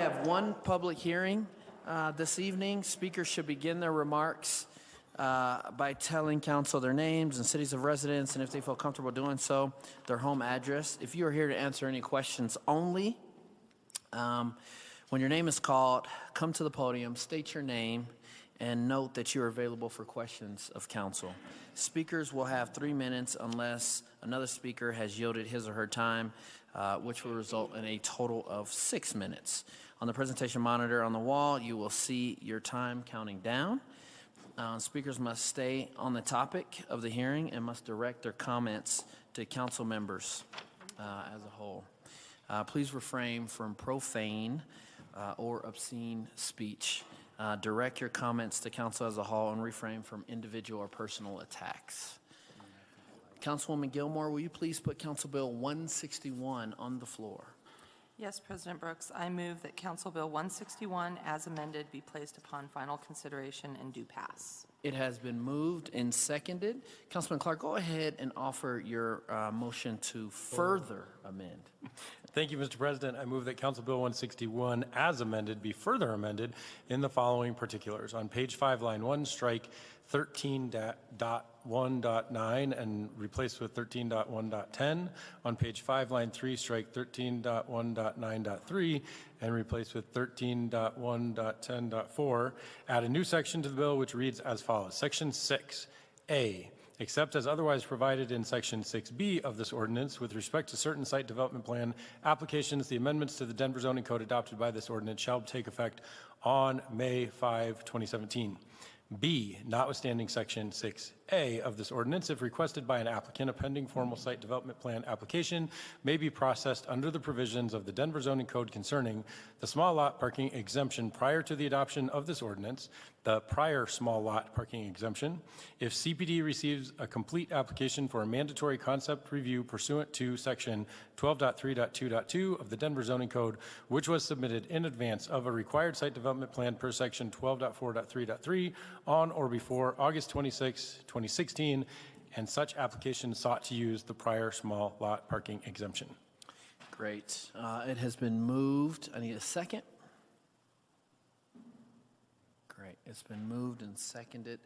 have one public hearing this evening. Speakers should begin their remarks by telling council their names and cities of residence, and if they feel comfortable doing so, their home address. If you are here to answer any questions only, when your name is called, come to the podium, state your name, and note that you are available for questions of council. Speakers will have 3 minutes unless another speaker has yielded his or her time, which will result in a total of 6 minutes. On the presentation monitor on the wall, you will see your time counting down. Speakers must stay on the topic of the hearing and must direct their comments to council members as a whole. Please refrain from profane or obscene speech. Direct your comments to council as a whole and refrain from individual or personal attacks. Councilwoman Gilmore, will you please put Council Bill 161 on the floor? Yes, President Brooks. I move that Council Bill 161 as amended be placed upon final consideration and do pass. It has been moved and seconded. Councilman Clark, go ahead and offer your motion to further amend. Thank you, Mr. President. I move that Council Bill 161 as amended be further amended in the following particulars. On page 5, line 1, strike 13.1.9 and replace with 13.1.10. On page 5, line 3, strike 13.1.9.3 and replace with 13.1.10.4. Add a new section to the bill which reads as follows. Section 6A. Except as otherwise provided in Section 6B of this ordinance, with respect to certain site development plan applications, the amendments to the Denver zoning code adopted by this ordinance shall take effect on May 5, 2017. B, notwithstanding Section 6A of this ordinance, if requested by an applicant, a pending formal site development plan application may be processed under the provisions of the Denver zoning code concerning the small lot parking exemption prior to the adoption of this ordinance, the prior small lot parking exemption, if CPD receives a complete application for a mandatory concept review pursuant to Section 12.3.2.2 of the Denver zoning code, which was submitted in advance of a required site development plan per Section 12.4.3.3 on or before August 26, 2016, and such application sought to use the prior small lot parking exemption. Great. It has been moved. I need a second. Great. It's been moved and seconded.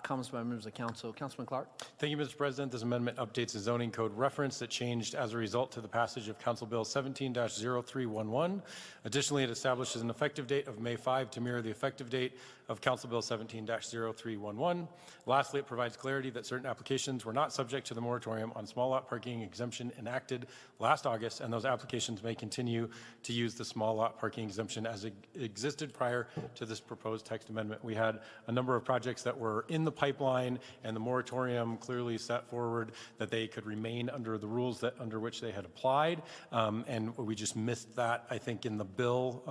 Comments by members of council. Councilman Clark. Thank you, Mr. President. This amendment updates a zoning code reference that changed as a result to the passage of Council Bill 17-0311. Additionally, it establishes an effective date of May 5 to mirror the effective date of Council Bill 17-0311. Lastly, it provides clarity that certain applications were not subject to the moratorium on small lot parking exemption enacted last August, and those applications may continue to use the small lot parking exemption as it existed prior to this proposed text amendment. We had a number of projects that were in the pipeline, and the moratorium clearly set forward that they could remain under the rules that under which they had applied, and we just missed that, I think, in the bill.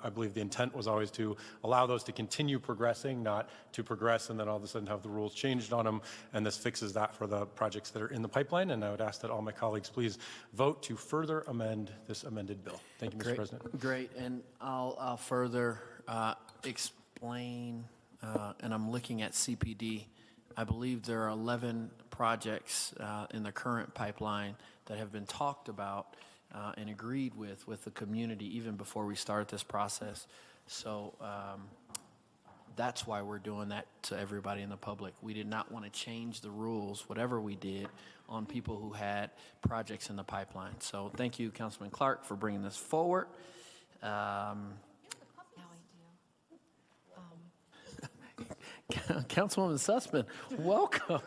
I believe the intent was always to allow those to continue progressing, not to progress and then all of a sudden have the rules changed on them, and this fixes that for the projects that are in the pipeline, and I would ask that all my colleagues please vote to further amend this amended bill. Thank you, Mr. President. Great, and I'll further explain, and I'm looking at CPD. I believe there are 11 projects in the current pipeline that have been talked about and agreed with the community even before we start this process. So that's why we're doing that to everybody in the public. We did not want to change the rules, whatever we did, on people who had projects in the pipeline. So thank you, Councilman Clark, for bringing this forward. Councilwoman Sussman, welcome.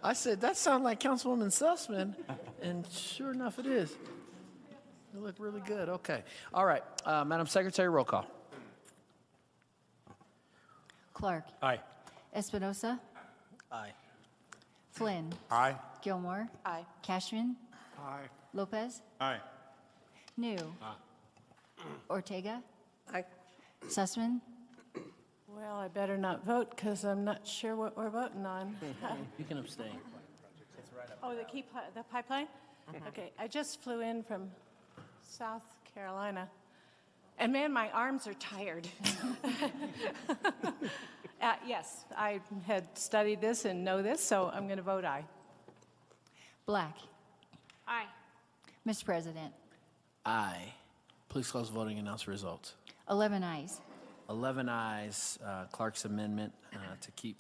I said, that sounded like Councilwoman Sussman, and sure enough it is. You look really good. Okay. All right. Madam Secretary, roll call. Clark. Aye. Espinosa. Aye. Flynn. Aye. Gilmore. Aye. Cashman. Aye. Lopez. Aye. New. Ortega. Aye. Sussman. Well, I better not vote because I'm not sure what we're voting on. You can abstain. Oh, the pipeline? Okay, I just flew in from South Carolina. And man, my arms are tired. Yes, I had studied this and know this, so I'm going to vote aye. Black. Aye. Mr. President, Aye. Please close voting and announce the results. 11 ayes. 11 ayes, Clark's amendment to keep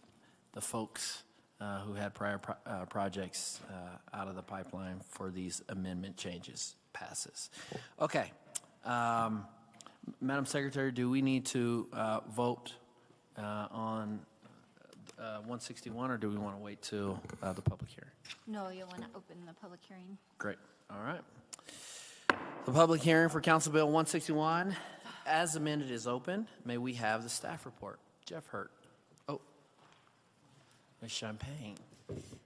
the folks who had prior projects out of the pipeline for these amendment changes passes. Okay. Madam Secretary, do we need to vote on 161, or do we want to wait till the public hearing? No, you'll want to open the public hearing. Great. All right. The public hearing for Council Bill 161, as amended, is open. May we have the staff report? Jeff Hurt. Oh, Ms. Champagne.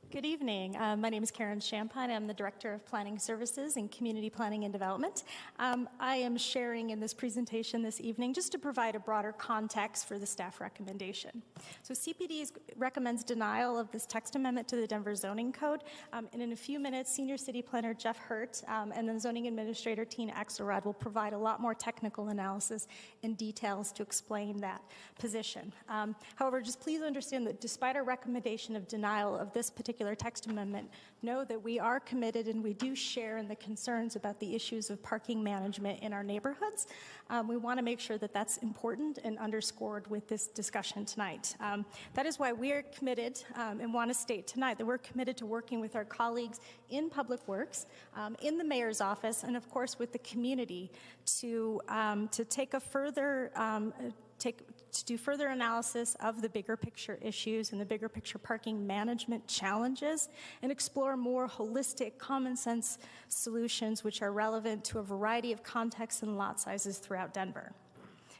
Good evening. My name is Karen Champagne. I'm the Director of Planning Services and Community Planning and Development. I am sharing in this presentation this evening just to provide a broader context for the staff recommendation. So CPD recommends denial of this text amendment to the Denver Zoning Code. And in a few minutes, Senior City Planner Jeff Hurt and then Zoning Administrator Tina Axelrod will provide a lot more technical analysis and details to explain that position. However, just please understand that despite our recommendation of denial of this particular text amendment, know that we are committed and we do share in the concerns about the issues of parking management in our neighborhoods. We want to make sure that that's important and underscored with this discussion tonight. That is why we are committed and want to state tonight that we're committed to working with our colleagues in Public Works, in the Mayor's office, and of course with the community to take a further to do further analysis of the bigger picture issues and the bigger picture parking management challenges and explore more holistic, common sense solutions which are relevant to a variety of contexts and lot sizes throughout Denver.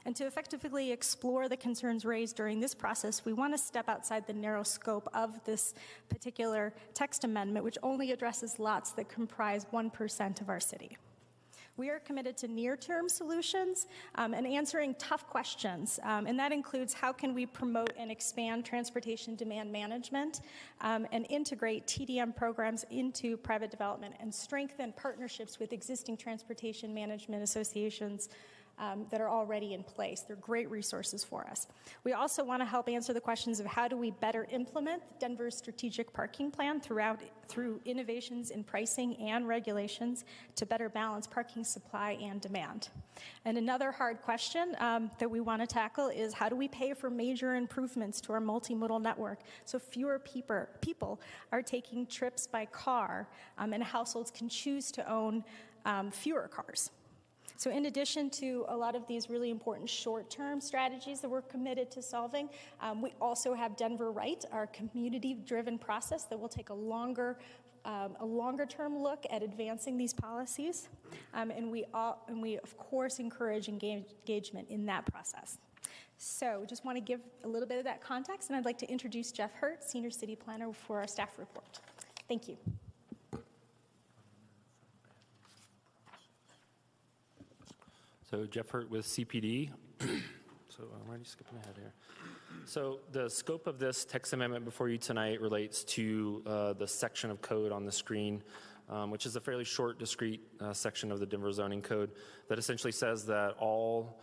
And to effectively explore the concerns raised during this process, we want to step outside the narrow scope of this particular text amendment, which only addresses lots that comprise 1% of our city. We are committed to near-term solutions and answering tough questions, and that includes how can we promote and expand transportation demand management and integrate TDM programs into private development and strengthen partnerships with existing transportation management associations that are already in place. They're great resources for us. We also want to help answer the questions of how do we better implement Denver's strategic parking plan through innovations in pricing and regulations to better balance parking supply and demand. And another hard question that we want to tackle is how do we pay for major improvements to our multimodal network so fewer people are taking trips by car and households can choose to own fewer cars. So in addition to a lot of these really important short-term strategies that we're committed to solving, we also have Denver Right, our community-driven process that will take a longer-term look at advancing these policies, and we of course encourage engagement in that process. So just want to give a little bit of that context, and I'd like to introduce Jeff Hurt, Senior City Planner, for our staff report. Thank you. So Jeff Hurt with CPD. So I'm already skipping ahead here. So the scope of this text amendment before you tonight relates to the section of code on the screen, which is a fairly short, discrete section of the Denver Zoning Code that essentially says that all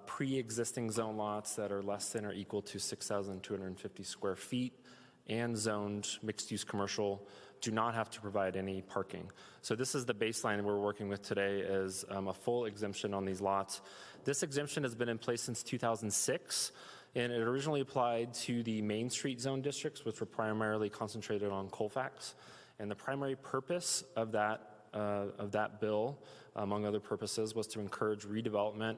pre-existing zone lots that are less than or equal to 6,250 square feet and zoned mixed-use commercial do not have to provide any parking. So this is the baseline we're working with today as a full exemption on these lots. This exemption has been in place since 2006, and it originally applied to the Main Street zone districts, which were primarily concentrated on Colfax. And the primary purpose of that bill, among other purposes, was to encourage redevelopment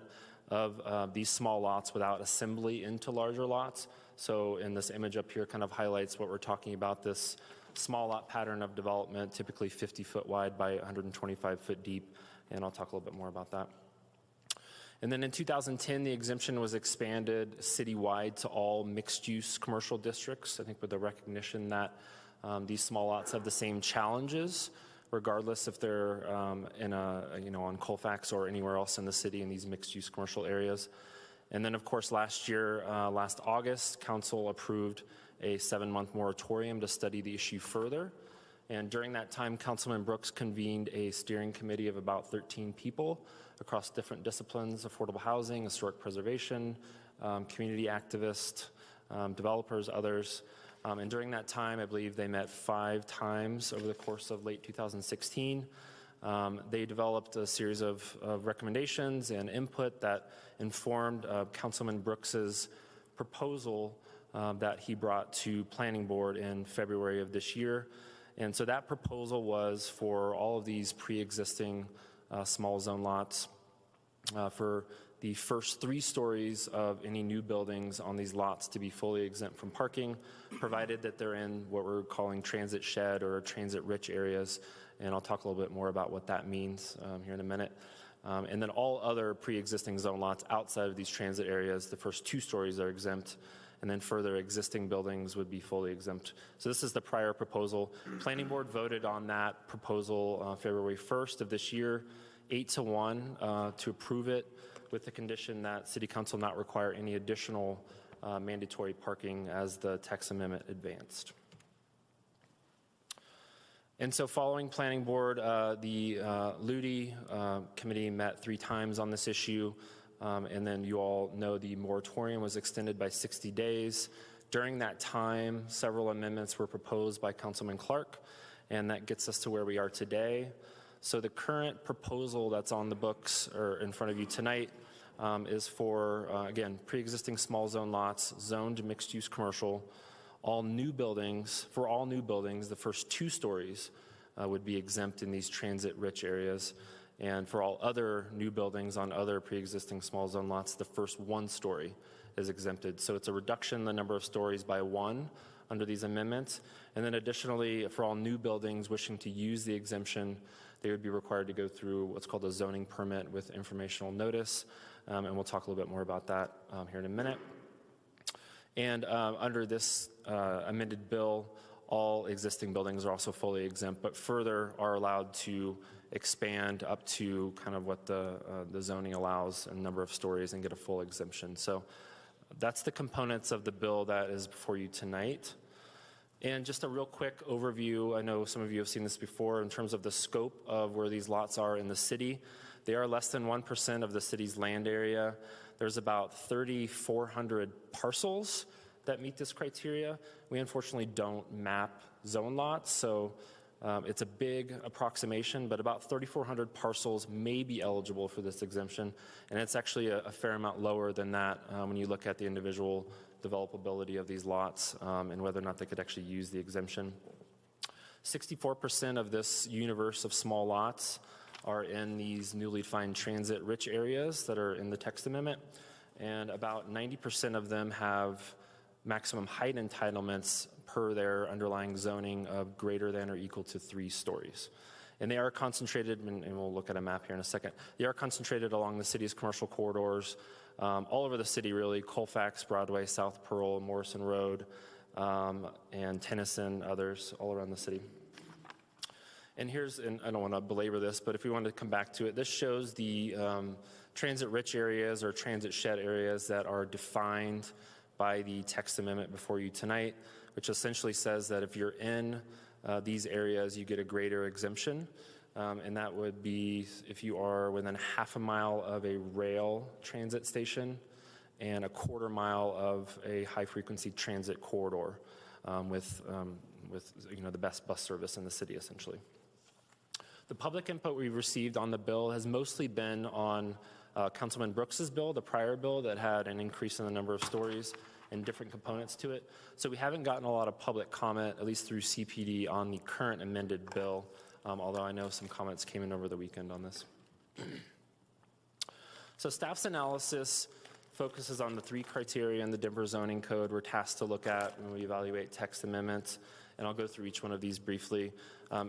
of these small lots without assembly into larger lots. So in this image up here kind of highlights what we're talking about, this small lot pattern of development, typically 50 foot wide by 125 foot deep, and I'll talk a little bit more about that. And then in 2010, the exemption was expanded citywide to all mixed-use commercial districts, I think with the recognition that these small lots have the same challenges, regardless if they're on Colfax or anywhere else in the city in these mixed-use commercial areas. And then, of course, last August, Council approved a 7-month moratorium to study the issue further. And during that time, Councilman Brooks convened a steering committee of about 13 people across different disciplines: affordable housing, historic preservation, community activists, developers, others. And during that time, I believe they met 5 times over the course of late 2016. They developed a series of recommendations and input that informed Councilman Brooks's proposal that he brought to Planning Board in February of this year. And so that proposal was for all of these pre-existing small zone lots for the first 3 stories of any new buildings on these lots to be fully exempt from parking, provided that they're in what we're calling transit shed or transit-rich areas. And I'll talk a little bit more about what that means here in a minute. And then all other pre-existing zone lots outside of these transit areas, the first 2 stories are exempt, and then further existing buildings would be fully exempt. So this is the prior proposal. Planning Board voted on that proposal February 1st of this year, 8-1 to approve it, with the condition that City Council not require any additional mandatory parking as the text amendment advanced. And so following Planning Board, the Ludi Committee met 3 times on this issue, and then you all know the moratorium was extended by 60 days. During that time, several amendments were proposed by Councilman Clark, and that gets us to where we are today. So the current proposal that's on the books or in front of you tonight is for, again, pre-existing small zone lots, zoned mixed-use commercial. All new buildings, for all new buildings, the first 2 stories would be exempt in these transit-rich areas. And for all other new buildings on other pre-existing small zone lots, the first 1 story is exempted. So it's a reduction in the number of stories by 1 under these amendments. And then additionally, for all new buildings wishing to use the exemption, they would be required to go through what's called a zoning permit with informational notice. And we'll talk a little bit more about that here in a minute. And under this amended bill, all existing buildings are also fully exempt, but further are allowed to expand up to kind of what the zoning allows, a number of stories, and get a full exemption. So that's the components of the bill that is before you tonight. And just a real quick overview, I know some of you have seen this before, in terms of the scope of where these lots are in the city. They are less than 1% of the city's land area. There's about 3,400 parcels that meet this criteria. We unfortunately don't map zone lots, so it's a big approximation, but about 3,400 parcels may be eligible for this exemption, and it's actually a fair amount lower than that when you look at the individual developability of these lots and whether or not they could actually use the exemption. 64% of this universe of small lots are in these newly defined transit-rich areas that are in the text amendment, and about 90% of them have maximum height entitlements per their underlying zoning of greater than or equal to 3 stories. And they are concentrated, and we'll look at a map here in a second, they are concentrated along the city's commercial corridors, all over the city really, Colfax, Broadway, South Pearl, Morrison Road, and Tennyson, others all around the city. And here's, and I don't want to belabor this, but if we wanted to come back to it, this shows the transit-rich areas or transit-shed areas that are defined by the text amendment before you tonight, which essentially says that if you're in these areas, you get a greater exemption. And that would be if you are within half a mile of a rail transit station and a quarter mile of a high-frequency transit corridor with the best bus service in the city, essentially. The public input we've received on the bill has mostly been on Councilman Brooks's bill, the prior bill that had an increase in the number of stories and different components to it. So we haven't gotten a lot of public comment, at least through CPD, on the current amended bill, although I know some comments came in over the weekend on this. So staff's analysis focuses on the 3 criteria in the Denver zoning code we're tasked to look at when we evaluate text amendments, and I'll go through each one of these briefly.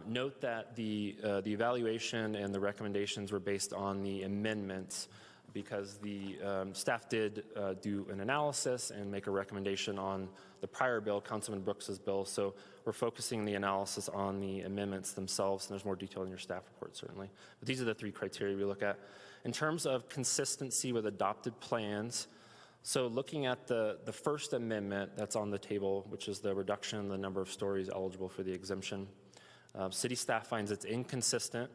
Note that the evaluation and the recommendations were based on the amendments because the staff did do an analysis and make a recommendation on the prior bill, Councilman Brooks's bill, so we're focusing the analysis on the amendments themselves, and there's more detail in your staff report, certainly. But these are the 3 criteria we look at. In terms of consistency with adopted plans, so looking at the first amendment that's on the table, which is the reduction in the number of stories eligible for the exemption, city staff finds it's inconsistent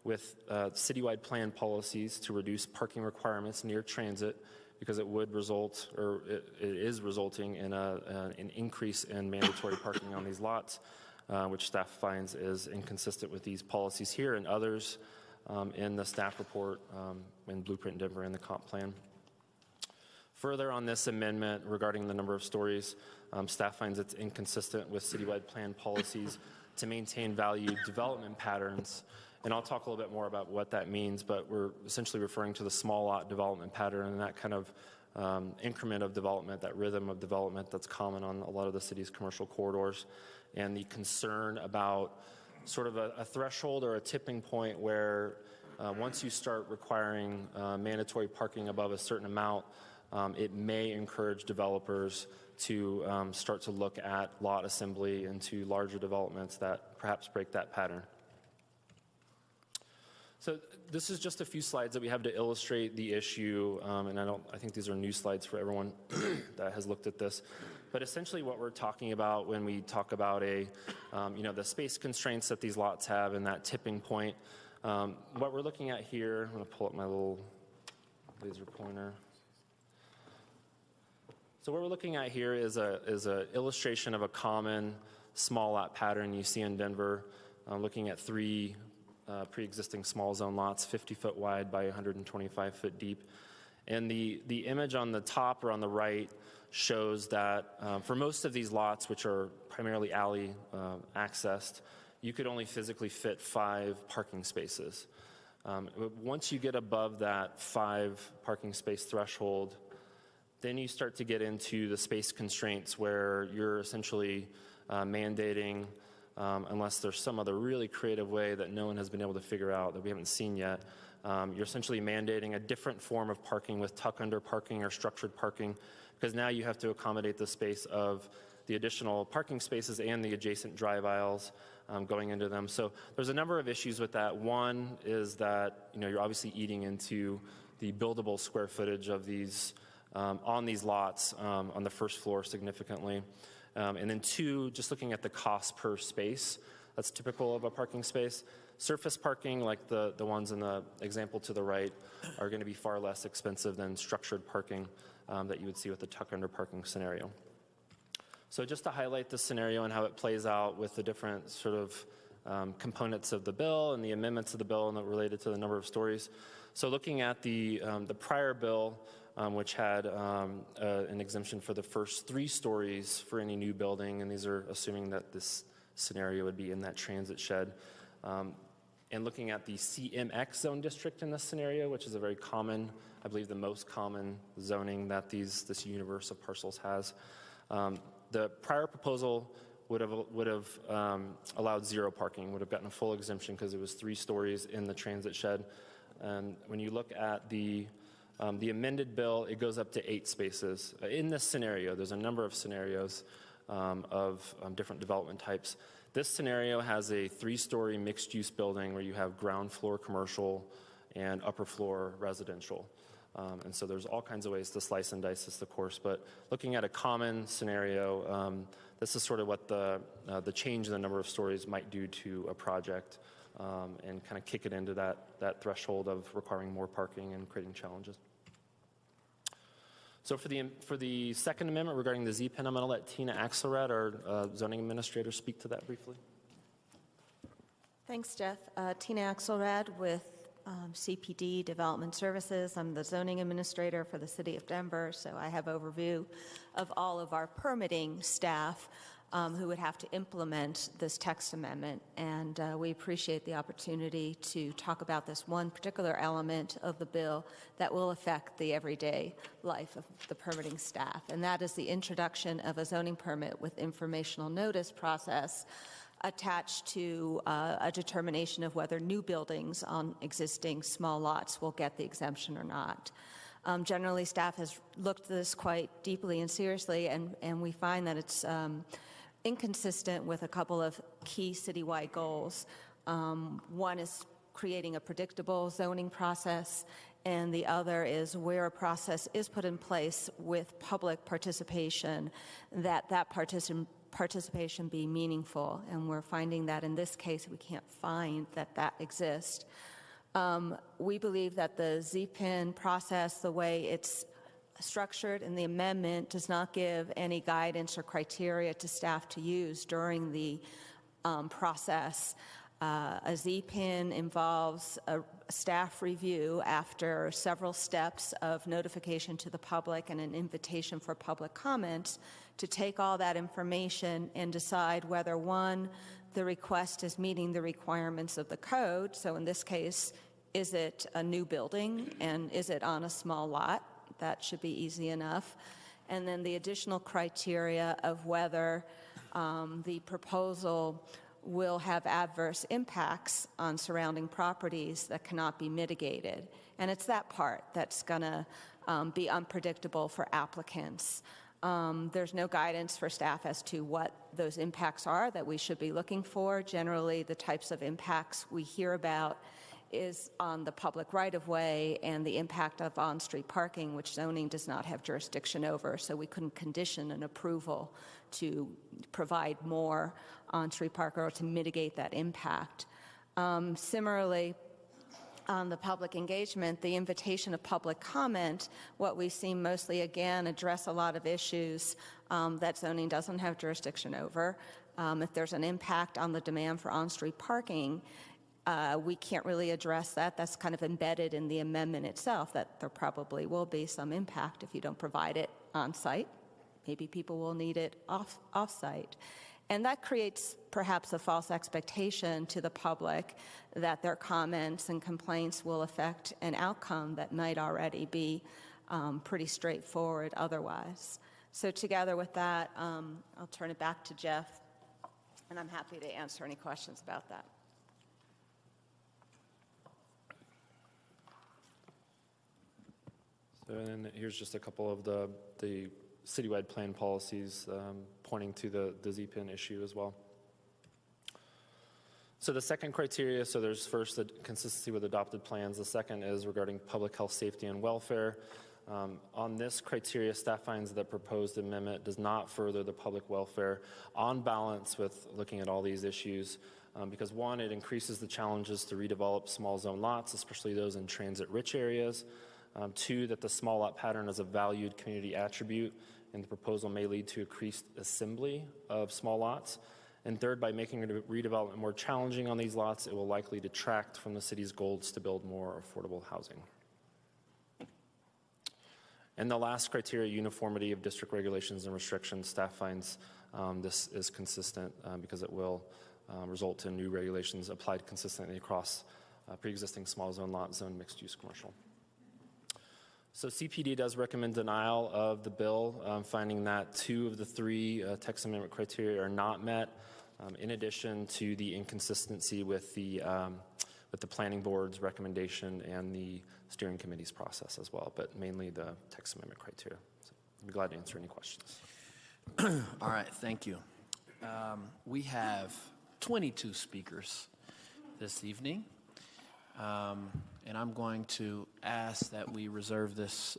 with citywide plan policies to reduce parking requirements near transit because it would result, or it is resulting in an increase in mandatory parking on these lots. which staff finds is inconsistent with these policies here and others in the staff report, in Blueprint Denver and the comp plan. Further on this amendment regarding the number of stories, staff finds it's inconsistent with citywide plan policies to maintain valued development patterns. And I'll talk a little bit more about what that means, but we're essentially referring to the small lot development pattern and that kind of increment of development, that rhythm of development that's common on a lot of the city's commercial corridors, and the concern about sort of a threshold or a tipping point where once you start requiring mandatory parking above a certain amount, it may encourage developers to start to look at lot assembly into larger developments that perhaps break that pattern. So this is just a few slides that we have to illustrate the issue, and I think these are new slides for everyone that has looked at this. But essentially what we're talking about when we talk about the space constraints that these lots have and that tipping point, what we're looking at here, I'm going to pull up my little laser pointer. So what we're looking at here is a illustration of a common small lot pattern you see in Denver, looking at three pre-existing small zone lots, 50 foot wide by 125 foot deep. And the image on the top or on the right shows that for most of these lots, which are primarily alley accessed, you could only physically fit 5 parking spaces. Once you get above that 5 parking space threshold, then you start to get into the space constraints where you're essentially mandating, unless there's some other really creative way that no one has been able to figure out that we haven't seen yet, you're essentially mandating a different form of parking with tuck-under parking or structured parking, because now you have to accommodate the space of the additional parking spaces and the adjacent drive aisles going into them. So there's a number of issues with that. One is that you're obviously eating into the buildable square footage of these on these lots on the first floor significantly. And then 2, just looking at the cost per space, that's typical of a parking space. Surface parking, like the ones in the example to the right, are going to be far less expensive than structured parking that you would see with the tuck-under parking scenario. So just to highlight this scenario and how it plays out with the different sort of components of the bill and the amendments of the bill and related to the number of stories. So looking at the prior bill, which had an exemption for the first 3 stories for any new building, and these are assuming that this scenario would be in that transit shed. And looking at the CMX zone district in this scenario, which is a very common, I believe the most common zoning that this universe of parcels has. The prior proposal would have allowed 0 parking, would have gotten a full exemption because it was 3 stories in the transit shed. And when you look at the amended bill, it goes up to 8 spaces. In this scenario, there's a number of scenarios of different development types. This scenario has a 3-story mixed-use building where you have ground floor commercial and upper floor residential. And so there's all kinds of ways to slice and dice this, of course. But looking at a common scenario, this is sort of what the change in the number of stories might do to a project. And kind of kick it into that threshold of requiring more parking and creating challenges. So for the Second Amendment regarding the Z-Pen, I'm going to let Tina Axelrad, our zoning administrator, speak to that briefly. Thanks, Jeff. Tina Axelrad with CPD Development Services. I'm the zoning administrator for the City of Denver, so I have overview of all of our permitting staff who would have to implement this text amendment. And we appreciate the opportunity to talk about this one particular element of the bill that will affect the everyday life of the permitting staff. And that is the introduction of a zoning permit with informational notice process attached to a determination of whether new buildings on existing small lots will get the exemption or not. Generally, staff has looked at this quite deeply and seriously, and we find that it's inconsistent with a couple of key citywide goals. One is creating a predictable zoning process, and the other is where a process is put in place with public participation, that participation be meaningful. And we're finding that in this case, we can't find that exists. We believe that the Z-Pen process, the way it's structured in the amendment, does not give any guidance or criteria to staff to use during the process. A ZPIN involves a staff review after several steps of notification to the public and an invitation for public comments to take all that information and decide whether, one, the request is meeting the requirements of the code. So in this case, is it a new building and is it on a small lot? That should be easy enough. And then the additional criteria of whether the proposal will have adverse impacts on surrounding properties that cannot be mitigated. And it's that part that's going to be unpredictable for applicants. There's no guidance for staff as to what those impacts are that we should be looking for. Generally, the types of impacts we hear about is on the public right-of-way and the impact of on-street parking, which zoning does not have jurisdiction over, so we couldn't condition an approval to provide more on-street parking or to mitigate that impact. Similarly, on the public engagement, the invitation of public comment, what we've seen mostly, again, address a lot of issues that zoning doesn't have jurisdiction over. If there's an impact on the demand for on-street parking, we can't really address that. That's kind of embedded in the amendment itself, that there probably will be some impact if you don't provide it on-site. Maybe people will need it off-site. And that creates perhaps a false expectation to the public that their comments and complaints will affect an outcome that might already be pretty straightforward otherwise. So together with that, I'll turn it back to Jeff, and I'm happy to answer any questions about that. So then here's just a couple of the citywide plan policies pointing to the ZPIN issue as well. So the second criteria, so there's first the consistency with adopted plans. The second is regarding public health, safety, and welfare. On this criteria, staff finds that proposed amendment does not further the public welfare on balance with looking at all these issues because one, it increases the challenges to redevelop small zone lots, especially those in transit-rich areas. Two, that the small lot pattern is a valued community attribute, and the proposal may lead to increased assembly of small lots. And third, by making redevelopment more challenging on these lots, it will likely detract from the city's goals to build more affordable housing. And the last criteria, uniformity of district regulations and restrictions. Staff finds this is consistent because it will result in new regulations applied consistently across pre-existing small zone lot, zone mixed-use commercial. So CPD does recommend denial of the bill, finding that 2 of the 3 text amendment criteria are not met, in addition to the inconsistency with the planning board's recommendation and the steering committee's process as well, but mainly the text amendment criteria. So I'd be glad to answer any questions. All right, thank you. We have 22 speakers this evening. And I'm going to ask that we reserve this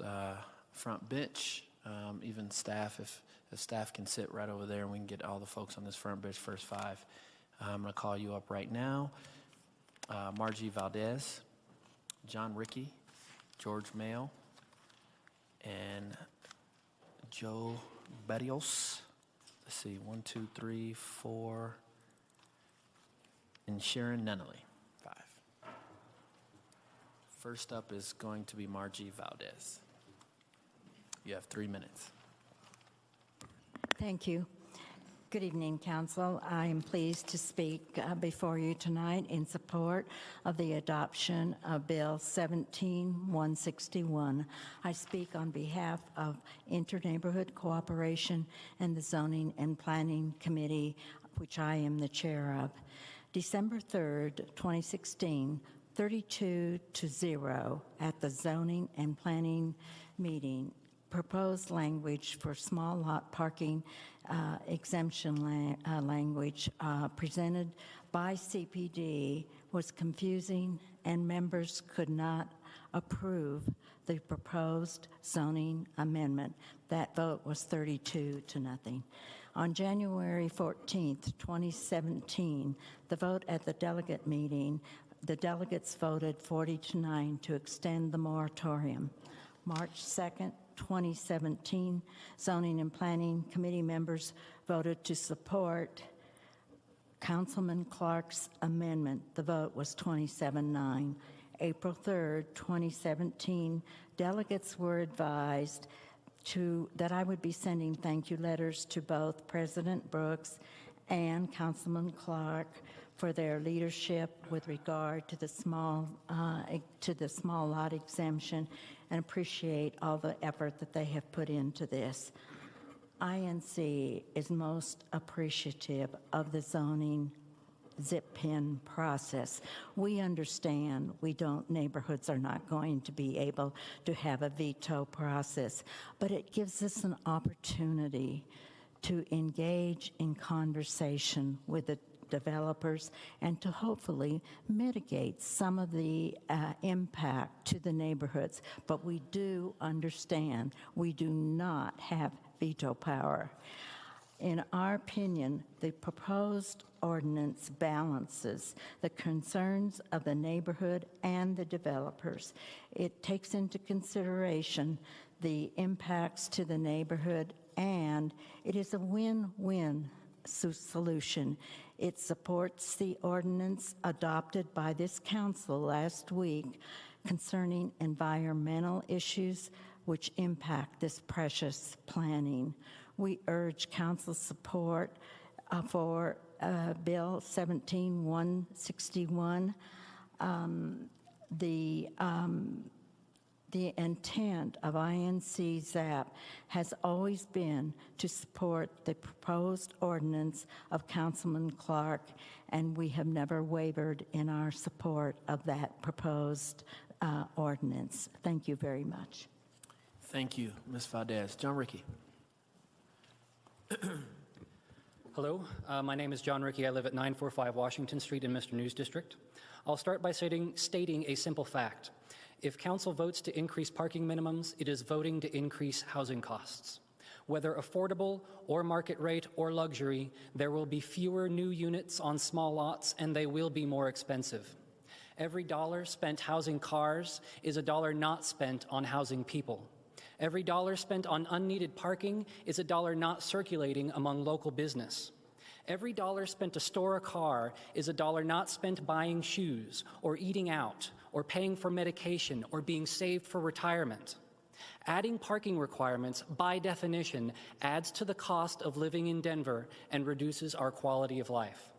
front bench, even staff, if staff can sit right over there and we can get all the folks on this front bench, first 5. I'm going to call you up right now. Margie Valdez, John Rickey, George Mayo, and Joe Barrios. Let's see, 1, 2, 3, 4, and Sharon Nunnally. First up is going to be Margie Valdez. You have 3 minutes. Thank you. Good evening, Council. I am pleased to speak before you tonight in support of the adoption of Bill 17-161. I speak on behalf of Interneighborhood Cooperation and the Zoning and Planning Committee, which I am the chair of. December 3rd, 2016, 32-0 at the Zoning and Planning meeting. Proposed language for small lot parking exemption language presented by CPD was confusing, and members could not approve the proposed zoning amendment. That vote was 32-0. On January 14th, 2017, the vote at the delegate meeting, the delegates voted 40-9 to extend the moratorium. March 2nd, 2017, Zoning and Planning Committee members voted to support Councilman Clark's amendment, the vote was 27-9. April 3rd, 2017, delegates were advised that I would be sending thank you letters to both President Brooks and Councilman Clark for their leadership with regard to the small lot exemption, and appreciate all the effort that they have put into this. INC is most appreciative of the zoning zip pin process. We understand neighborhoods are not going to be able to have a veto process, but it gives us an opportunity to engage in conversation with the developers and to hopefully mitigate some of the impact to the neighborhoods. But we do understand we do not have veto power. In our opinion, the proposed ordinance balances the concerns of the neighborhood and the developers. It takes into consideration the impacts to the neighborhood, and it is a win-win solution. It supports the ordinance adopted by this council last week concerning environmental issues which impact this precious planning. We urge council support for Bill 17161. The intent of INC ZAP has always been to support the proposed ordinance of Councilman Clark, and we have never wavered in our support of that proposed ordinance. Thank you very much. Thank you, Ms. Valdez. John Ricky. Hello, my name is John Ricky. I live at 945 Washington Street in Mr. News District. I'll start by stating a simple fact. If council votes to increase parking minimums, it is voting to increase housing costs. Whether affordable or market rate or luxury, there will be fewer new units on small lots and they will be more expensive. Every dollar spent housing cars is a dollar not spent on housing people. Every dollar spent on unneeded parking is a dollar not circulating among local business. Every dollar spent to store a car is a dollar not spent buying shoes or eating out or paying for medication or being saved for retirement. Adding parking requirements, by definition, adds to the cost of living in Denver and reduces our quality of life.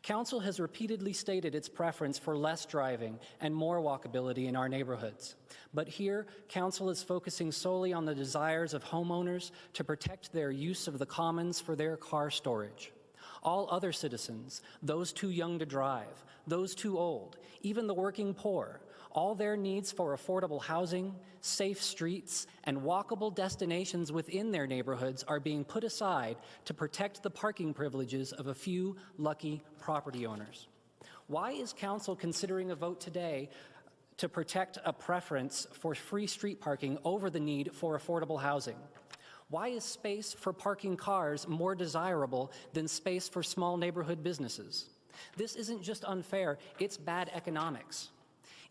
Council has repeatedly stated its preference for less driving and more walkability in our neighborhoods. But here, Council is focusing solely on the desires of homeowners to protect their use of the commons for their car storage. All other citizens, those too young to drive, those too old, even the working poor, all their needs for affordable housing, safe streets, and walkable destinations within their neighborhoods are being put aside to protect the parking privileges of a few lucky property owners. Why is Council considering a vote today to protect a preference for free street parking over the need for affordable housing? Why is space for parking cars more desirable than space for small neighborhood businesses? This isn't just unfair, it's bad economics.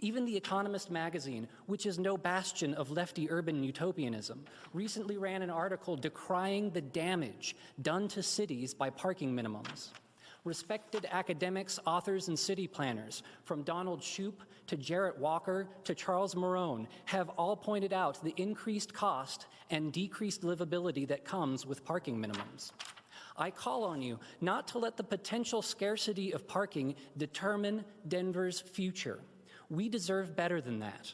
Even The Economist magazine, which is no bastion of lefty urban utopianism, recently ran an article decrying the damage done to cities by parking minimums. Respected academics, authors, and city planners, from Donald Shoup to Jarrett Walker to Charles Marone, have all pointed out the increased cost and decreased livability that comes with parking minimums. I call on you not to let the potential scarcity of parking determine Denver's future. We deserve better than that.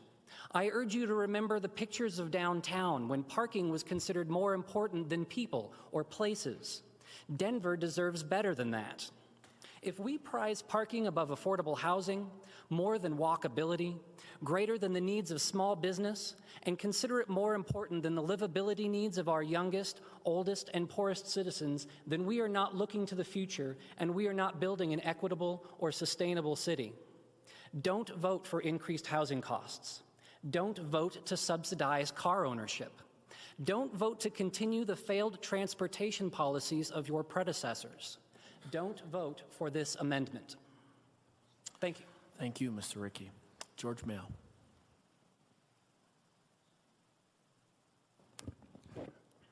I urge you to remember the pictures of downtown when parking was considered more important than people or places. Denver deserves better than that. If we prize parking above affordable housing, more than walkability, greater than the needs of small business, and consider it more important than the livability needs of our youngest, oldest, and poorest citizens, then we are not looking to the future and we are not building an equitable or sustainable city. Don't vote for increased housing costs. Don't vote to subsidize car ownership. Don't vote to continue the failed transportation policies of your predecessors. Don't vote for this amendment. Thank you. Thank you, Mr. Ricky. George Mayo.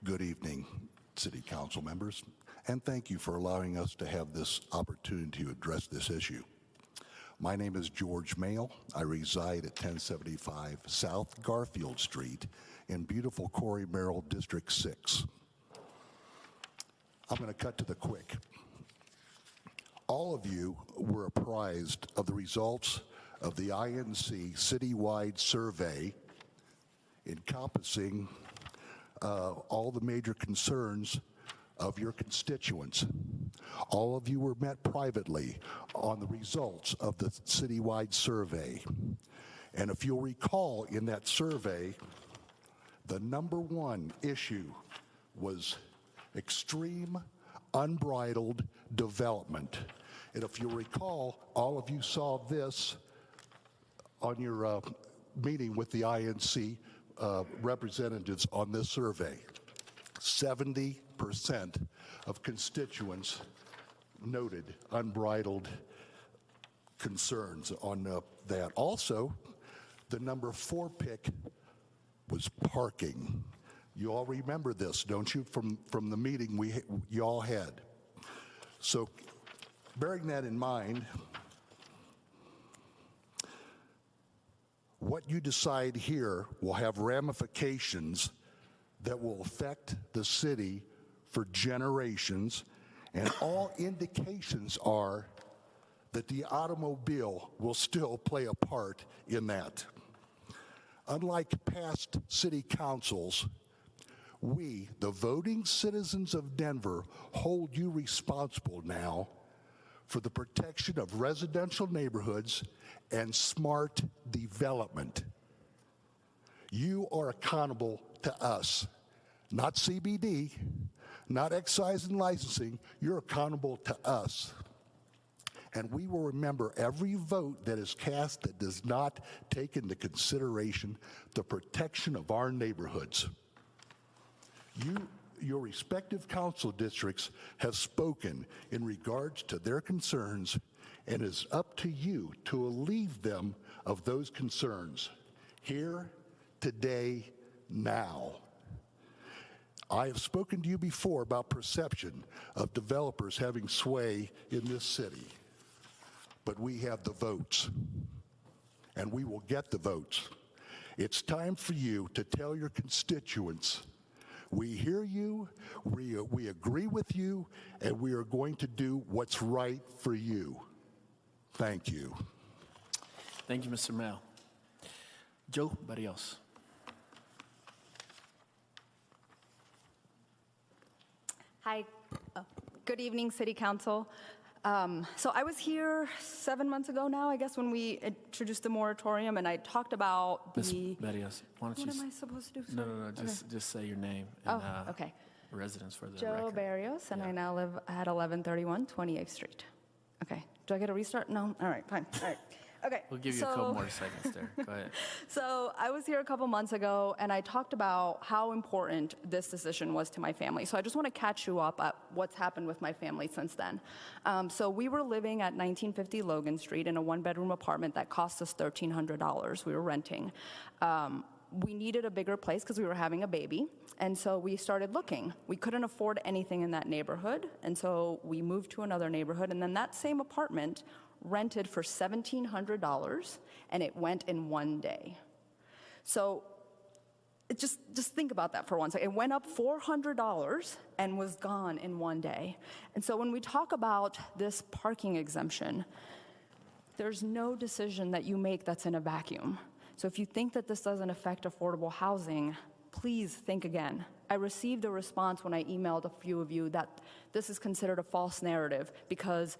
Good evening. City Council members, and thank you for allowing us to have this opportunity to address this issue. My name is George Mail. I reside at 1075 South Garfield Street in beautiful Corey Merrill, District 6. I'm going to cut to the quick. All of you were apprised of the results of the INC citywide survey encompassing all the major concerns of your constituents. All of you were met privately on the results of the citywide survey. And if you'll recall, in that survey, the number one issue was extreme, unbridled development. And if you'll recall, all of you saw this on your meeting with the INC representatives on this survey. 70% of constituents noted unbridled concerns on that. Also, the number 4 pick was parking. You all remember this, don't you, from the meeting you all had? So, bearing that in mind, what you decide here will have ramifications that will affect the city for generations, and all indications are that the automobile will still play a part in that. Unlike past city councils, we, the voting citizens of Denver, hold you responsible now for the protection of residential neighborhoods and smart development. You are accountable to us, not CBD, not excise and licensing. You're accountable to us. And we will remember every vote that is cast that does not take into consideration the protection of our neighborhoods. Your respective council districts have spoken in regards to their concerns, and it is up to you to relieve them of those concerns here, today, now. I have spoken to you before about perception of developers having sway in this city, but we have the votes, and we will get the votes. It's time for you to tell your constituents, we hear you, we agree with you, and we are going to do what's right for you. Thank you. Thank you, Mr. Mail. Joe Barrios. Hi, good evening, City Council. So I was here 7 months ago now, I guess, when we introduced the moratorium, and I talked about Ms. the... Barrios, why don't you... What am I supposed to do? No, Sorry. just say your name and Okay. residence for the Joe record. Barrios, and I now live at 1131 28th Street. Okay. Do I get a restart? No? All right, fine. All right. Okay. We'll give you a couple more seconds there. Go ahead. So I was here a couple months ago, and I talked about how important this decision was to my family. So I just want to catch you up at what's happened with my family since then. So we were living at 1950 Logan Street in a one-bedroom apartment that cost us $1,300. We were renting. We needed a bigger place because we were having a baby, and so we started looking. We couldn't afford anything in that neighborhood, and so we moved to another neighborhood, and then that same apartment rented for $1,700, and it went in one day. So just think about that for one second. It went up $400 and was gone in one day. And so when we talk about this parking exemption, there's no decision that you make that's in a vacuum. So if you think that this doesn't affect affordable housing, please think again. I received a response when I emailed a few of you that this is considered a false narrative because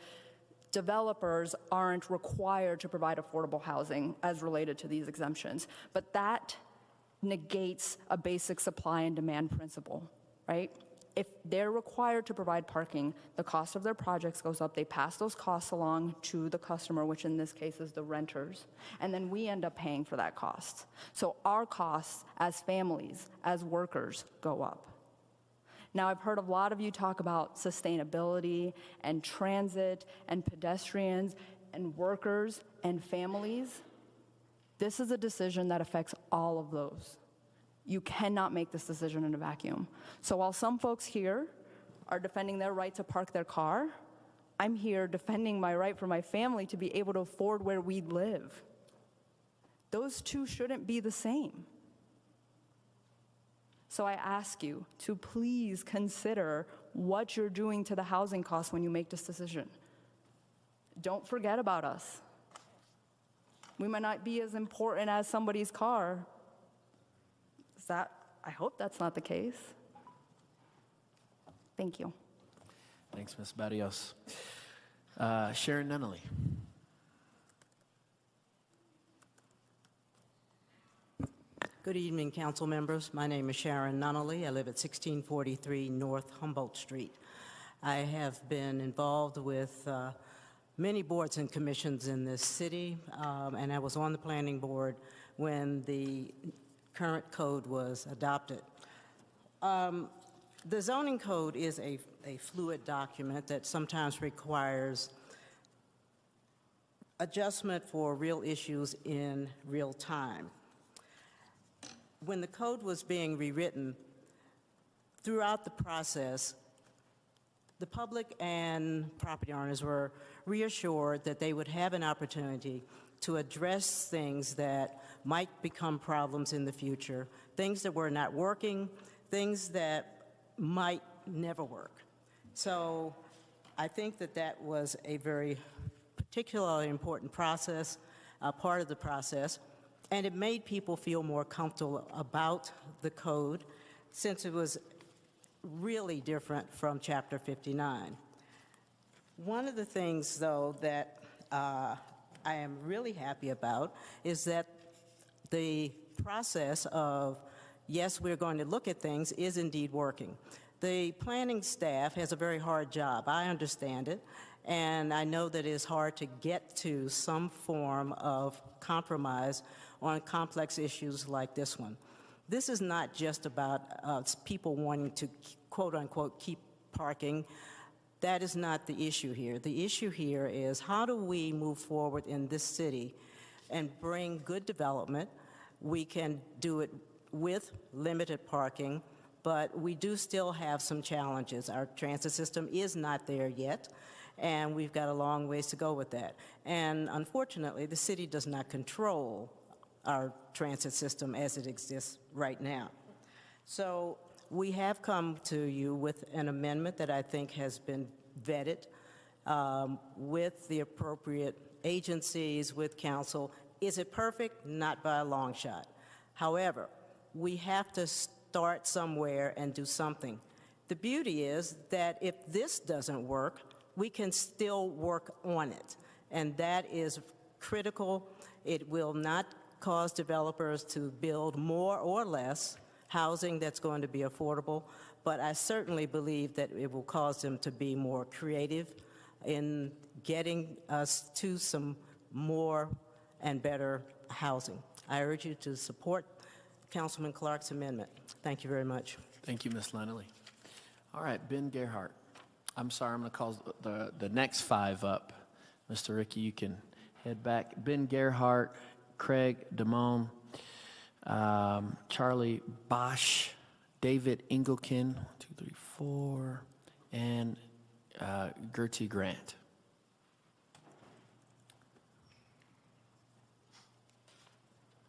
developers aren't required to provide affordable housing as related to these exemptions. But that negates a basic supply and demand principle, right? If they're required to provide parking, the cost of their projects goes up. They pass those costs along to the customer, which in this case is the renters, and then we end up paying for that cost. So our costs as families, as workers, go up. Now, I've heard a lot of you talk about sustainability and transit and pedestrians and workers and families. This is a decision that affects all of those. You cannot make this decision in a vacuum. So while some folks here are defending their right to park their car, I'm here defending my right for my family to be able to afford where we live. Those two shouldn't be the same. So I ask you to please consider what you're doing to the housing costs when you make this decision. Don't forget about us. We might not be as important as somebody's car. I hope that's not the case. Thank you. Thanks, Ms. Barrios. Sharon Nunnally. Good evening, council members. My name is Sharon Nunnally. I live at 1643 North Humboldt Street. I have been involved with many boards and commissions in this city, and I was on the planning board when the current code was adopted. The zoning code is a fluid document that sometimes requires adjustment for real issues in real time. When the code was being rewritten, throughout the process, the public and property owners were reassured that they would have an opportunity to address things that might become problems in the future, things that were not working, things that might never work. So I think that that was a very particularly important process, part of the process, and it made people feel more comfortable about the code since it was really different from Chapter 59. One of the things, though, that I am really happy about is that the process of, yes, we're going to look at things, is indeed working. The planning staff has a very hard job. I understand it, and I know that it is hard to get to some form of compromise on complex issues like this one. This is not just about people wanting to, quote unquote, keep parking. That is not the issue here. The issue here is how do we move forward in this city and bring good development. We can do it with limited parking, but we do still have some challenges. Our transit system is not there yet, and we've got a long ways to go with that. And unfortunately, the city does not control our transit system as it exists right now. So we have come to you with an amendment that I think has been vetted with the appropriate agencies, with council. Is it perfect? Not by a long shot. However, we have to start somewhere and do something. The beauty is that if this doesn't work, we can still work on it, and that is critical. It will not cause developers to build more or less housing that's going to be affordable, but I certainly believe that it will cause them to be more creative in getting us to some more and better housing. I urge you to support Councilman Clark's amendment. Thank you very much. Thank you, Ms. Lennelly. All right, Ben Gerhardt. I'm sorry, I'm going to call the next five up. Mr. Ricky, you can head back. Ben Gerhardt, Craig Damone, Charlie Bosch, David Engelken, 1, 2, 3, 4, and Gertie Grant.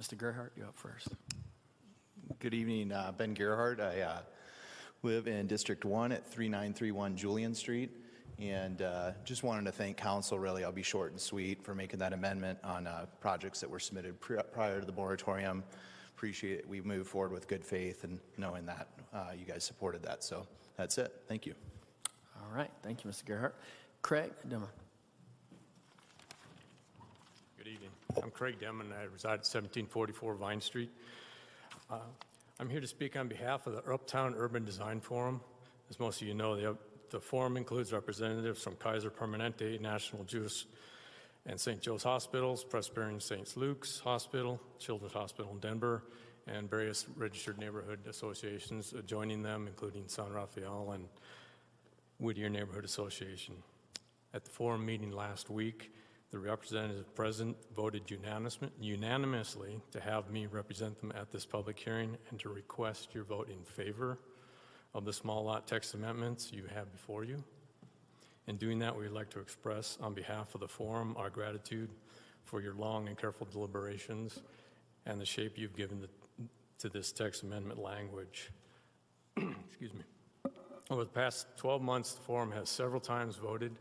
Mr. Gerhardt, you're up first. Good evening, Ben Gerhardt. I live in District 1 at 3931 Julian Street, and just wanted to thank council, really, I'll be short and sweet, for making that amendment on projects that were submitted prior to the moratorium. Appreciate it. We moved forward with good faith and knowing that you guys supported that. So that's it. Thank you. All right. Thank you, Mr. Gerhardt. Craig Demon. Good evening. I'm Craig Demon. I reside at 1744 Vine Street. I'm here to speak on behalf of the Uptown Urban Design Forum. As most of you know, the forum includes representatives from Kaiser Permanente, National Jewish and St. Joe's Hospitals, Presbyterian St. Luke's Hospital, Children's Hospital in Denver, and various registered neighborhood associations joining them, including San Rafael and Whittier Neighborhood Association. At the forum meeting last week, The representatives present voted unanimously to have me represent them at this public hearing and to request your vote in favor of the small lot text amendments you have before you. In doing that, we would like to express on behalf of the forum our gratitude for your long and careful deliberations and the shape you've given to this text amendment language. Excuse me. Over the past 12 months, the forum has several times voted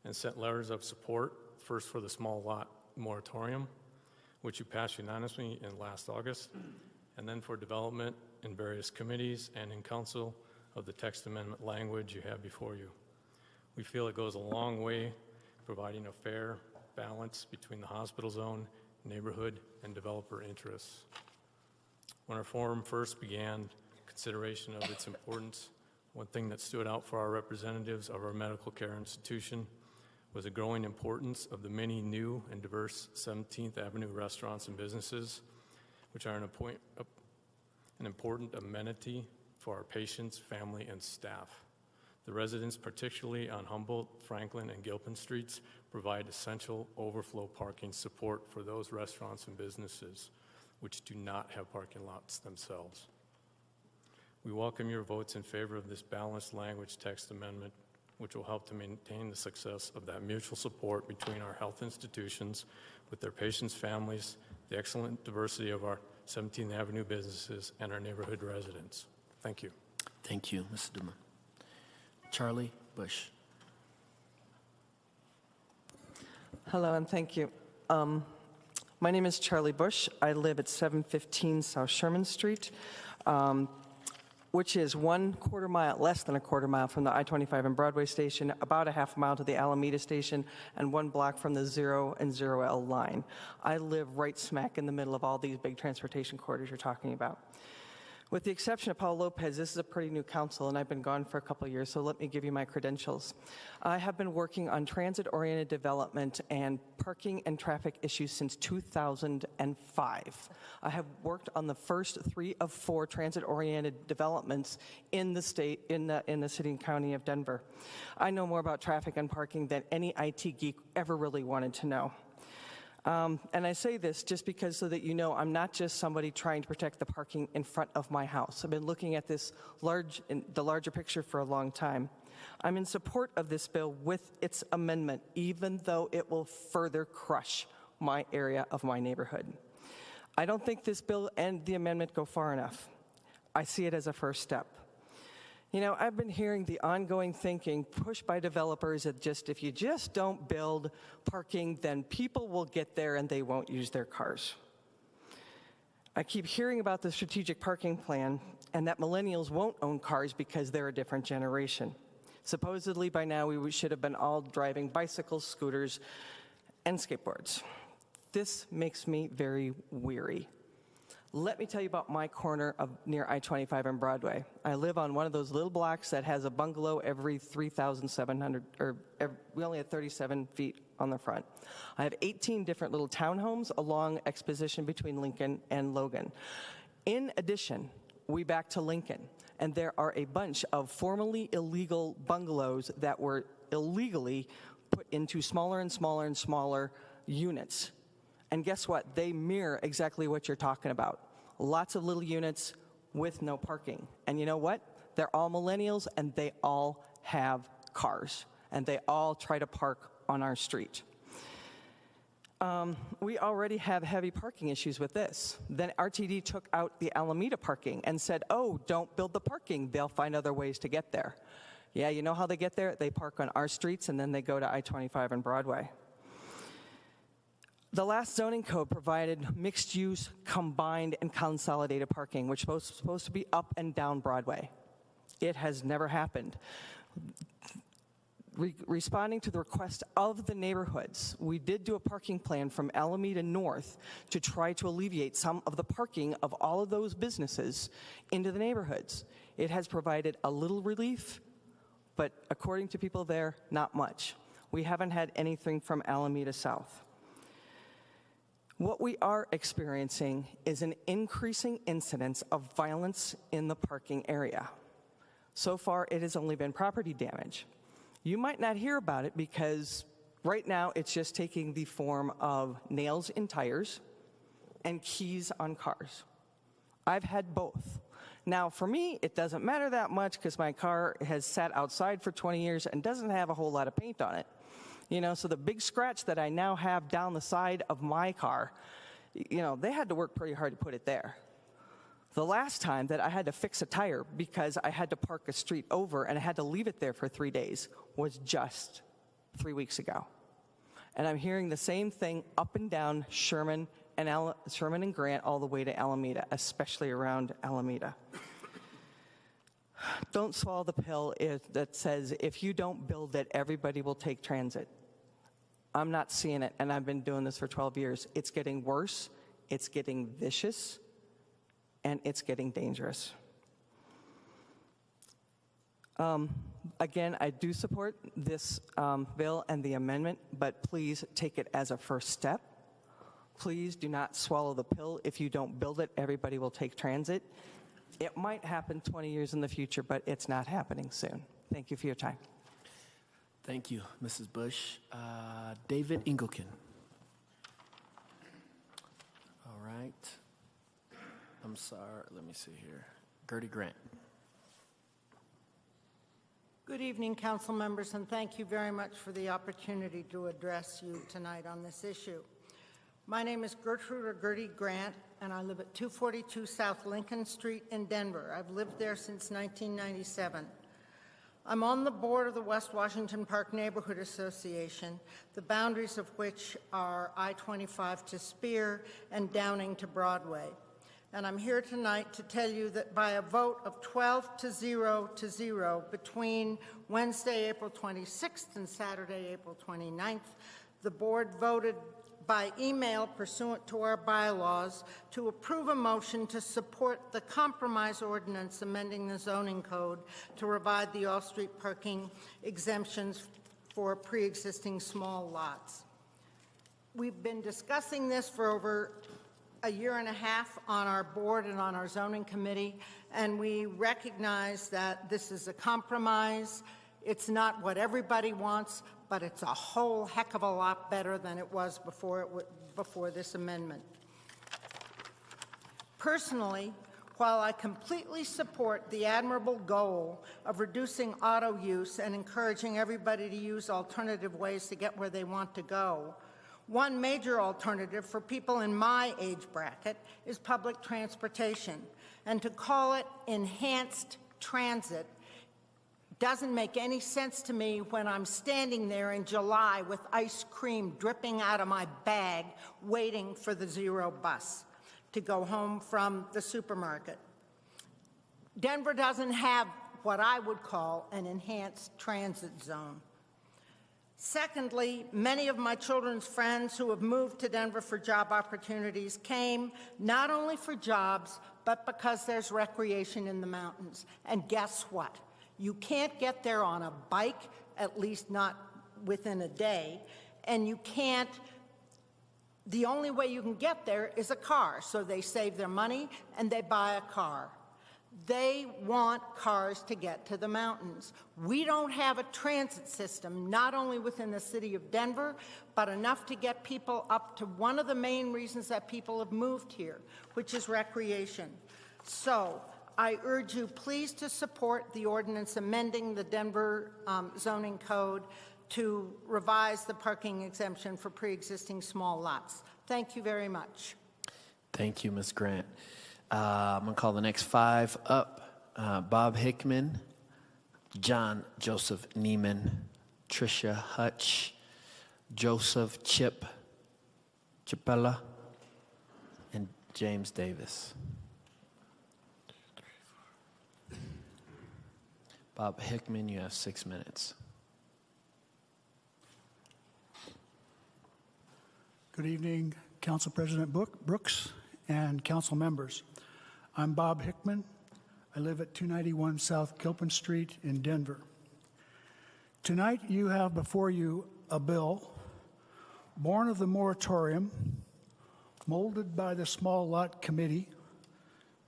and sent letters of support, first for the small lot moratorium, which you passed unanimously in last August, and then for development in various committees and in council of the text amendment language you have before you. We feel it goes a long way providing a fair balance between the hospital zone, neighborhood, and developer interests. When our forum first began consideration of its importance, one thing that stood out for our representatives of our medical care institution was the growing importance of the many new and diverse 17th Avenue restaurants and businesses, which are an important amenity for our patients, family, and staff. The residents, particularly on Humboldt, Franklin, and Gilpin Streets, provide essential overflow parking support for those restaurants and businesses which do not have parking lots themselves. We welcome your votes in favor of this balanced language text amendment, which will help to maintain the success of that mutual support between our health institutions with their patients' families, the excellent diversity of our 17th Avenue businesses, and our neighborhood residents. Thank you. Thank you, Mr. Duma. Charlie Bush. Hello, and thank you. My name is Charlie Bush. I live at 715 South Sherman Street, which is less than a quarter mile from the I-25 and Broadway station, about a half mile to the Alameda station, and 1 block from the 0 and 0L line. I live right smack in the middle of all these big transportation corridors you're talking about. With the exception of Paul Lopez, this is a pretty new council, and I've been gone for a couple of years, so let me give you my credentials. I have been working on transit-oriented development and parking and traffic issues since 2005. I have worked on the first 3 of 4 transit-oriented developments in the state, in the city and county of Denver. I know more about traffic and parking than any IT geek ever really wanted to know. And I say this just because so that you know I'm not just somebody trying to protect the parking in front of my house. I've been looking at this the larger picture for a long time. I'm in support of this bill with its amendment, even though it will further crush my area of my neighborhood. I don't think this bill and the amendment go far enough. I see it as a first step. You know, I've been hearing the ongoing thinking pushed by developers that if you just don't build parking, then people will get there and they won't use their cars. I keep hearing about the strategic parking plan and that millennials won't own cars because they're a different generation. Supposedly by now we should have been all driving bicycles, scooters, and skateboards. This makes me very weary. Let me tell you about my corner near I-25 and Broadway. I live on one of those little blocks that has a bungalow every 3,700, we only have 37 feet on the front. I have 18 different little townhomes along Exposition between Lincoln and Logan. In addition, we back to Lincoln, and there are a bunch of formerly illegal bungalows that were illegally put into smaller and smaller and smaller units. And guess what? They mirror exactly what you're talking about. Lots of little units with no parking. And you know what? They're all millennials, and they all have cars. And they all try to park on our street. We already have heavy parking issues with this. Then RTD took out the Alameda parking and said, oh, don't build the parking. They'll find other ways to get there. Yeah, you know how they get there? They park on our streets, and then they go to I-25 and Broadway. The last zoning code provided mixed-use, combined, and consolidated parking, which was supposed to be up and down Broadway. It has never happened. Responding to the request of the neighborhoods, we did do a parking plan from Alameda North to try to alleviate some of the parking of all of those businesses into the neighborhoods. It has provided a little relief, but according to people there, not much. We haven't had anything from Alameda South. What we are experiencing is an increasing incidence of violence in the parking area. So far, it has only been property damage. You might not hear about it because Right now, it's just taking the form of nails in tires and keys on cars. I've had both. Now, for me, it doesn't matter that much because my car has sat outside for 20 years and doesn't have a whole lot of paint on it. You know, so the big scratch that I now have down the side of my car, you know, they had to work pretty hard to put it there. The last time that I had to fix a tire because I had to park a street over and I had to leave it there for 3 days was just 3 weeks ago. And I'm hearing the same thing up and down Sherman and Grant all the way to Alameda, especially around Alameda. Don't swallow the pill that says if you don't build it, everybody will take transit. I'm not seeing it, and I've been doing this for 12 years. It's getting worse, it's getting vicious, and it's getting dangerous. Again, I do support this bill and the amendment, but please take it as a first step. Please do not swallow the pill. If you don't build it, everybody will take transit. It might happen 20 years in the future, but it's not happening soon. Thank you for your time. Thank you, Mrs. Bush. David Ingleton. All right. I'm sorry. Let me see here. Gertie Grant. Good evening, council members, and thank you very much for the opportunity to address you tonight on this issue. My name is Gertrude or Gertie Grant, and I live at 242 South Lincoln Street in Denver. I've lived there since 1997. I'm on the board of the West Washington Park Neighborhood Association, the boundaries of which are I-25 to Spear and Downing to Broadway. And I'm here tonight to tell you that by a vote of 12 to 0 between Wednesday, April 26th and Saturday, April 29th, the board voted by email pursuant to our bylaws to approve a motion to support the compromise ordinance amending the zoning code to provide the off-street parking exemptions for pre-existing small lots. We've been discussing this for over a year and a half on our board and on our zoning committee, and we recognize that this is a compromise. It's not what everybody wants, but it's a whole heck of a lot better than it was before this amendment. Personally, while I completely support the admirable goal of reducing auto use and encouraging everybody to use alternative ways to get where they want to go, one major alternative for people in my age bracket is public transportation. And to call it enhanced transit doesn't make any sense to me when I'm standing there in July with ice cream dripping out of my bag waiting for the Zero bus to go home from the supermarket. Denver doesn't have what I would call an enhanced transit zone. Secondly, many of my children's friends who have moved to Denver for job opportunities came not only for jobs, but because there's recreation in the mountains. And guess what? You can't get there on a bike, at least not within a day, and you can't, the only way you can get there is a car. So they save their money and they buy a car. They want cars to get to the mountains. We don't have a transit system, not only within the city of Denver, but enough to get people up to one of the main reasons that people have moved here, which is recreation. So I urge you please to support the ordinance amending the Denver zoning code to revise the parking exemption for pre-existing small lots. Thank you very much. Thank you, Ms. Grant. I'm going to call the next 5 up. Bob Hickman, John Joseph Neiman, Tricia Hutch, Joseph Chipella, and James Davis. Bob Hickman, you have 6 minutes. Good evening, Council President Brooks and council members. I'm Bob Hickman. I live at 291 South Gilpin Street in Denver. Tonight you have before you a bill born of the moratorium, molded by the Small Lot Committee,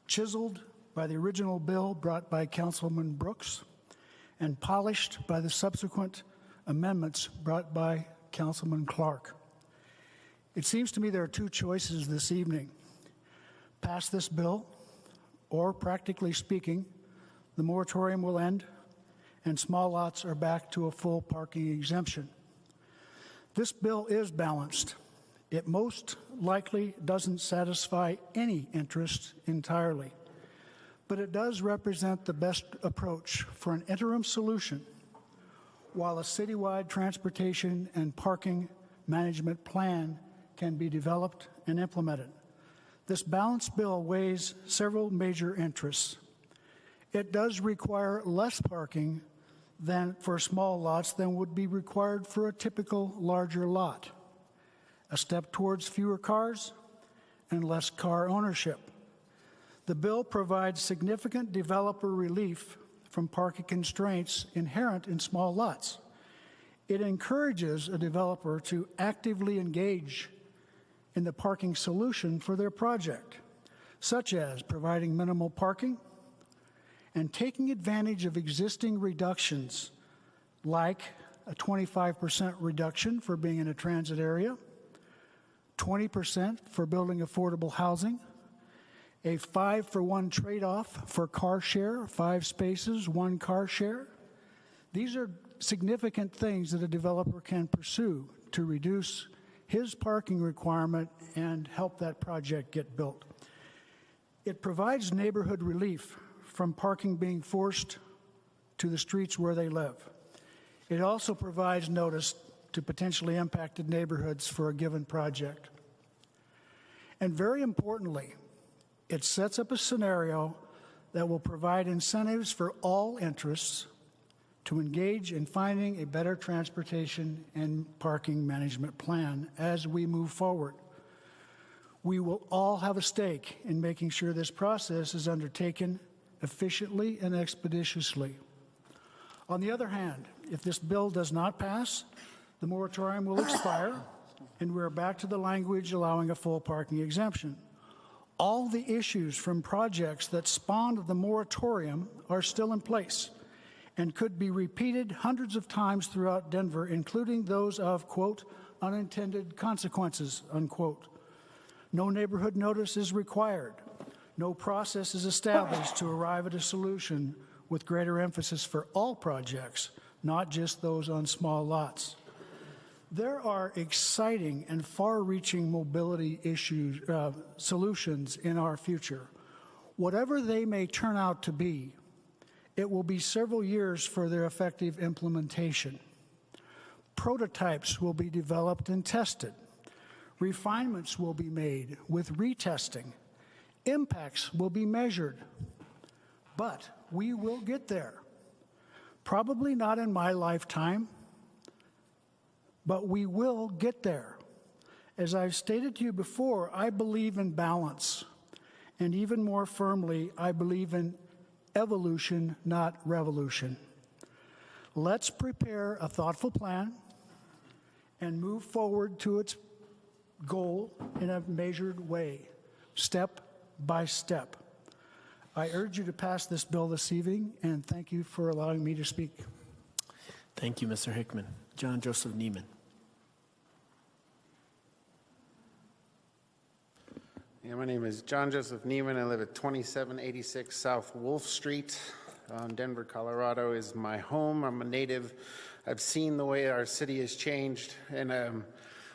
chiseled by the original bill brought by Councilman Brooks, and polished by the subsequent amendments brought by Councilman Clark. It seems to me there are two choices this evening. Pass this bill, or practically speaking, the moratorium will end and small lots are back to a full parking exemption. This bill is balanced. It most likely doesn't satisfy any interest entirely, but it does represent the best approach for an interim solution while a citywide transportation and parking management plan can be developed and implemented. This balanced bill weighs several major interests. It does require less parking than for small lots than would be required for a typical larger lot. A step towards fewer cars and less car ownership. The bill provides significant developer relief from parking constraints inherent in small lots. It encourages a developer to actively engage in the parking solution for their project, such as providing minimal parking and taking advantage of existing reductions like a 25% reduction for being in a transit area, 20% for building affordable housing, a 5-for-1 trade-off for car share, 5 spaces, 1 car share. These are significant things that a developer can pursue to reduce his parking requirement and help that project get built. It provides neighborhood relief from parking being forced to the streets where they live. It also provides notice to potentially impacted neighborhoods for a given project. And very importantly, it sets up a scenario that will provide incentives for all interests to engage in finding a better transportation and parking management plan as we move forward. We will all have a stake in making sure this process is undertaken efficiently and expeditiously. On the other hand, if this bill does not pass, the moratorium will expire and we're back to the language allowing a full parking exemption. All the issues from projects that spawned the moratorium are still in place and could be repeated hundreds of times throughout Denver, including those of, quote, unintended consequences, unquote. No neighborhood notice is required. No process is established to arrive at a solution with greater emphasis for all projects, not just those on small lots. There are exciting and far-reaching mobility issues, solutions in our future. Whatever they may turn out to be, it will be several years for their effective implementation. Prototypes will be developed and tested. Refinements will be made with retesting. Impacts will be measured. But we will get there. Probably not in my lifetime, but we will get there. As I've stated to you before, I believe in balance. And even more firmly, I believe in evolution, not revolution. Let's prepare a thoughtful plan and move forward to its goal in a measured way, step by step. I urge you to pass this bill this evening, and thank you for allowing me to speak. Thank you, Mr. Hickman. John Joseph Neiman. Yeah, my name is John Joseph Neiman. I live at 2786 South Wolf Street. Denver, Colorado is my home. I'm a native. I've seen the way our city has changed, and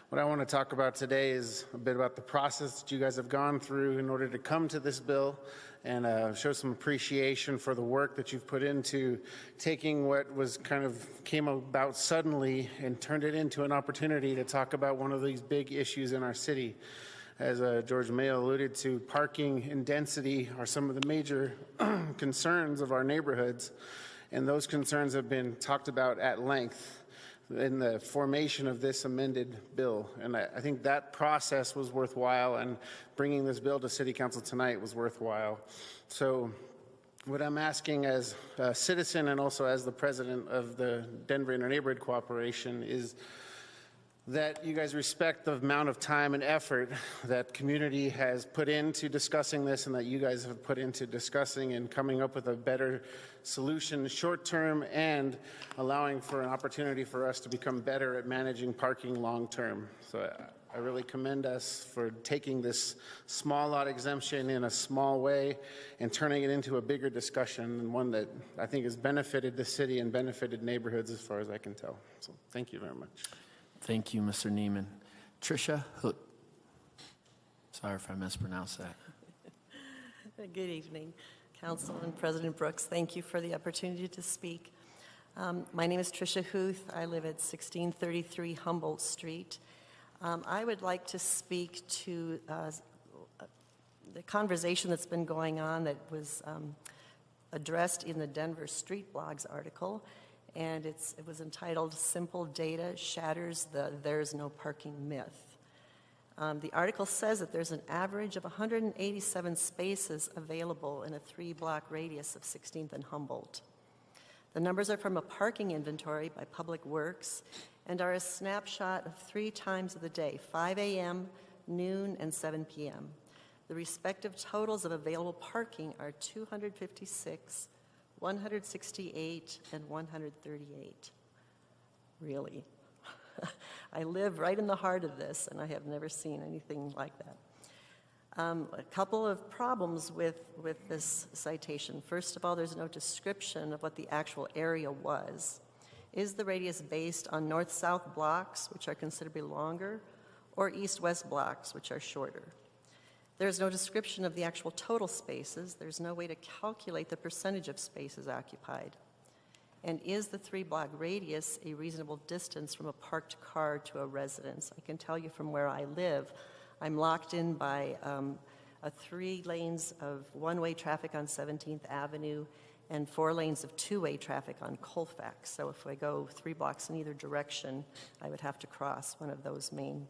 what I want to talk about today is a bit about the process that you guys have gone through in order to come to this bill, and show some appreciation for the work that you've put into taking what was kind of came about suddenly and turned it into an opportunity to talk about one of these big issues in our city. As George Mayo alluded to, parking and density are some of the major concerns of our neighborhoods, and those concerns have been talked about at length in the formation of this amended bill. And I think that process was worthwhile, and bringing this bill to City Council tonight was worthwhile. So what I'm asking as a citizen and also as the president of the Denver Interneighborhood Cooperation is that you guys respect the amount of time and effort that community has put into discussing this and that you guys have put into discussing and coming up with a better solution short term and allowing for an opportunity for us to become better at managing parking long term. So I really commend us for taking this small lot exemption in a small way and turning it into a bigger discussion, and one that I think has benefited the city and benefited neighborhoods as far as I can tell. So thank you very much. Thank you, Mr. Neiman. Tricia Hoot. Sorry if I mispronounced that. Good evening, Council and President Brooks. Thank you for the opportunity to speak. My name is Tricia Huth. I live at 1633 Humboldt Street. I would like to speak to the conversation that's been going on that was addressed in the Denver Street Blogs article, and it was entitled "Simple Data Shatters the There's No Parking Myth." The article says that there's an average of 187 spaces available in a 3-block radius of 16th and Humboldt. The numbers are from a parking inventory by Public Works and are a snapshot of 3 times of the day, 5 a.m., noon, and 7 p.m. The respective totals of available parking are 256, 168, and 138. Really? I live right in the heart of this, and I have never seen anything like that. A couple of problems with this citation. First of all, there's no description of what the actual area was. Is the radius based on north-south blocks, which are considerably longer, or east-west blocks, which are shorter? There's no description of the actual total spaces. There's no way to calculate the percentage of spaces occupied. And is the 3-block radius a reasonable distance from a parked car to a residence? I can tell you from where I live, I'm locked in by 3 lanes of one-way traffic on 17th Avenue and 4 lanes of 2-way traffic on Colfax. So if I go 3 blocks in either direction, I would have to cross one of those main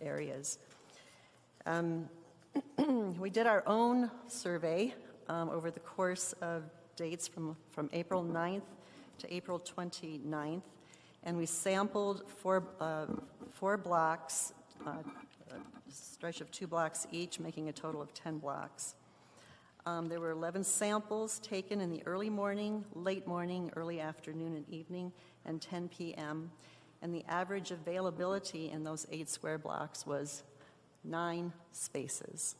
areas. We did our own survey over the course of dates from April 9th to April 29th, and we sampled 4 blocks, a stretch of 2 blocks each, making a total of 10 blocks. There were 11 samples taken in the early morning, late morning, early afternoon and evening, and 10 p.m., and the average availability in those 8 square blocks was 9 spaces.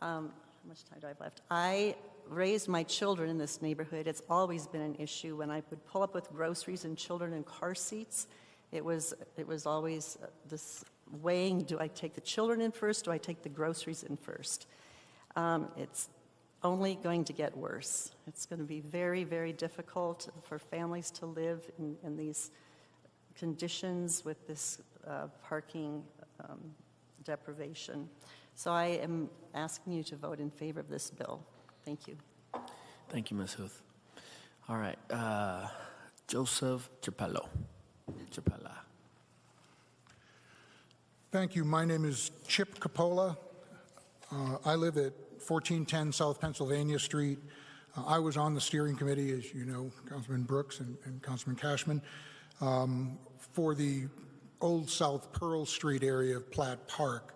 How much time do I have left? I raised my children in this neighborhood. It's always been an issue. When I would pull up with groceries and children in car seats, it was always this weighing, do I take the children in first, do I take the groceries in first? It's only going to get worse. It's going to be very, very difficult for families to live in these conditions with this parking deprivation. So I am asking you to vote in favor of this bill. Thank you. Thank you, Ms. Huth. All right, Joseph Chapello. Thank you. My name is Chip Capola. I live at 1410 South Pennsylvania Street. I was on the steering committee, as you know, Councilman Brooks and Councilman Cashman, for the Old South Pearl Street area of Platt Park.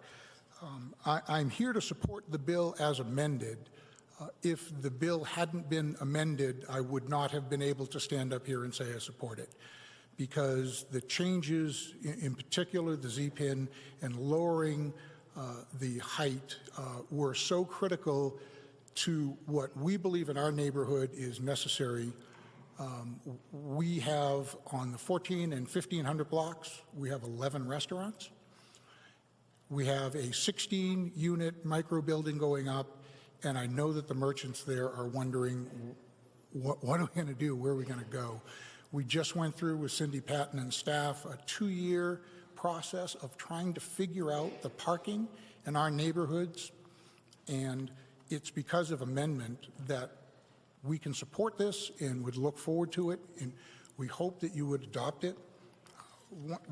I'm here to support the bill as amended. If the bill hadn't been amended, I would not have been able to stand up here and say I support it, because the changes, in particular the Z-pin and lowering the height, were so critical to what we believe in our neighborhood is necessary. We have on the 14 and 1500 blocks, we have 11 restaurants. We have a 16-unit micro building going up, and I know that the merchants there are wondering, what are we going to do? Where are we going to go? We just went through with Cindy Patton and staff a 2-year process of trying to figure out the parking in our neighborhoods, and it's because of amendment that we can support this and would look forward to it, and we hope that you would adopt it.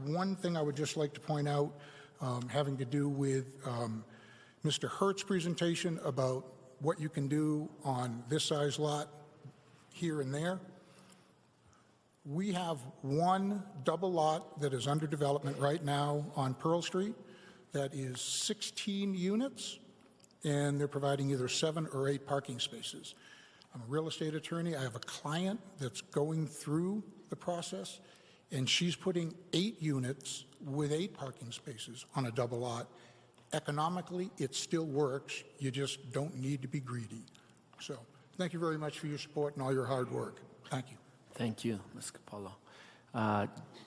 One thing I would just like to point out, having to do with Mr. Hurt's presentation about what you can do on this size lot here and there. We have one double lot that is under development right now on Pearl Street that is 16 units, and they're providing either 7 or 8 parking spaces. I'm a real estate attorney. I have a client that's going through the process, and she's putting 8 units with 8 parking spaces on a double lot. Economically, it still works. You just don't need to be greedy. So thank you very much for your support and all your hard work. Thank you. Thank you, Ms. Capello.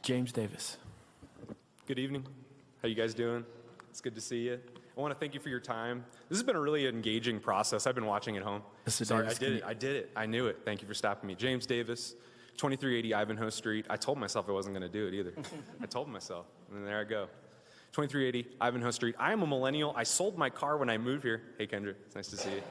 James Davis. Good evening. How you guys doing? It's good to see you. I want to thank you for your time. This has been a really engaging process. I've been watching at home. Mr. Sorry, Davis, I did it. I knew it. Thank you for stopping me. James Davis, 2380 Ivanhoe Street. I told myself I wasn't going to do it either. I told myself, and there I go. 2380 Ivanhoe Street. I am a millennial. I sold my car when I moved here. Hey, Kendra, it's nice to see you.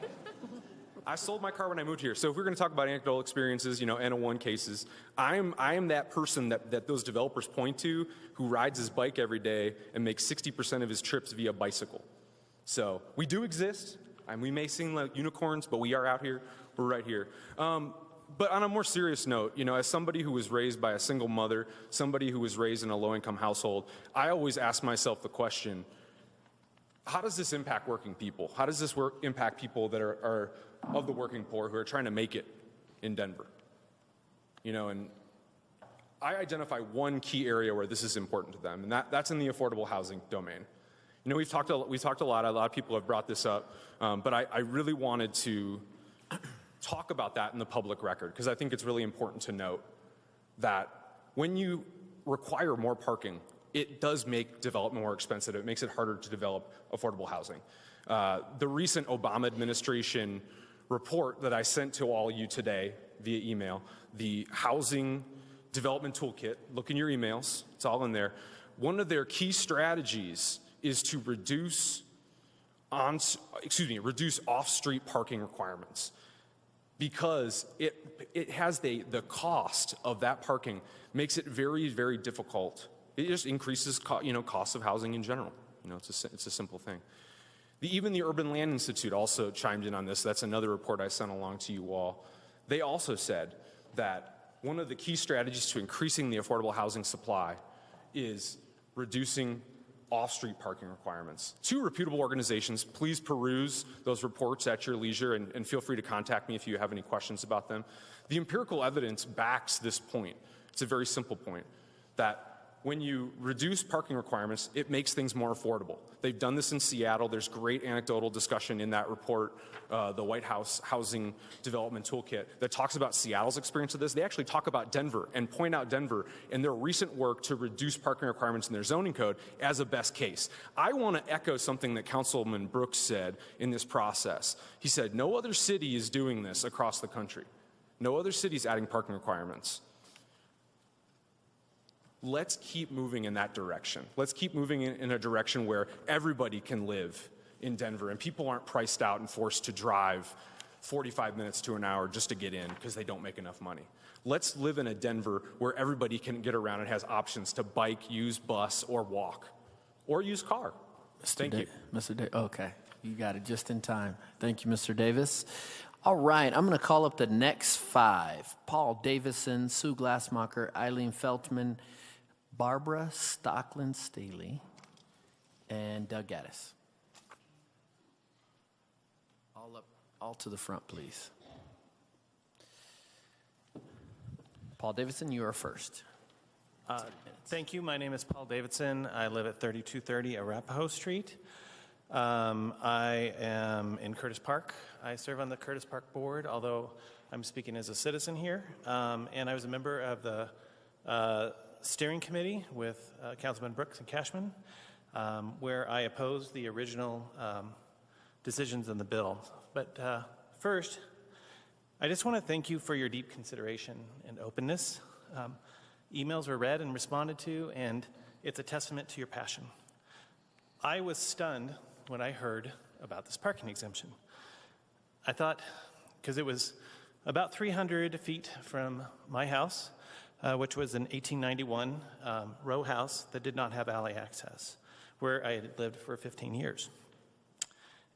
I sold my car when I moved here. So if we're going to talk about anecdotal experiences, N01 cases, I am that person that those developers point to who rides his bike every day and makes 60% of his trips via bicycle. So we do exist, and we may seem like unicorns, but we are out here. We're right here. But on a more serious note, as somebody who was raised by a single mother, somebody who was raised in a low-income household, I always ask myself the question, how does this impact working people? How does this impact people that are of the working poor who are trying to make it in Denver? And I identify one key area where this is important to them, and that's in the affordable housing domain. We've talked a lot of people have brought this up, but I really wanted to talk about that in the public record, because I think it's really important to note that when you require more parking, it does make development more expensive. It makes it harder to develop affordable housing. The recent Obama administration report that I sent to all you today via email, the Housing Development Toolkit, look in your emails, it's all in there. One of their key strategies is to reduce off-street parking requirements, because it has the cost of that parking makes it very, very difficult. It just increases costs of housing in general. It's a simple thing. Even the Urban Land Institute also chimed in on this. That's another report I sent along to you all. They also said that one of the key strategies to increasing the affordable housing supply is reducing off-street parking requirements. 2 reputable organizations. Please peruse those reports at your leisure, and feel free to contact me if you have any questions about them. The empirical evidence backs this point. It's a very simple point, that when you reduce parking requirements, it makes things more affordable. They've done this in Seattle. There's great anecdotal discussion in that report, the White House Housing Development Toolkit, that talks about Seattle's experience of this. They actually talk about Denver and point out Denver in their recent work to reduce parking requirements in their zoning code as a best case. I want to echo something that Councilman Brooks said in this process. He said, no other city is doing this across the country. No other city is adding parking requirements. Let's keep moving in that direction. Let's keep moving in a direction where everybody can live in Denver and people aren't priced out and forced to drive 45 minutes to an hour just to get in because they don't make enough money. Let's live in a Denver where everybody can get around and has options to bike, use bus, or walk, or use car. Thank you. Mr. Davis, okay. You got it just in time. Thank you, Mr. Davis. All right, I'm going to call up the next 5. Paul Davison, Sue Glassmacher, Eileen Feltman, Barbara Stockland-Staley, and Doug Gaddis. All to the front, please. Paul Davidson, you are first. Thank you. My name is Paul Davidson. I live at 3230 Arapahoe Street. I am in Curtis Park. I serve on the Curtis Park Board, although I'm speaking as a citizen here. And I was a member of the steering committee with Councilman Brooks and Cashman, where I opposed the original decisions in the bill. But first, I just want to thank you for your deep consideration and openness. Emails were read and responded to, and it's a testament to your passion. I was stunned when I heard about this parking exemption. I thought, because it was about 300 feet from my house, which was an 1891 row house that did not have alley access, where I had lived for 15 years.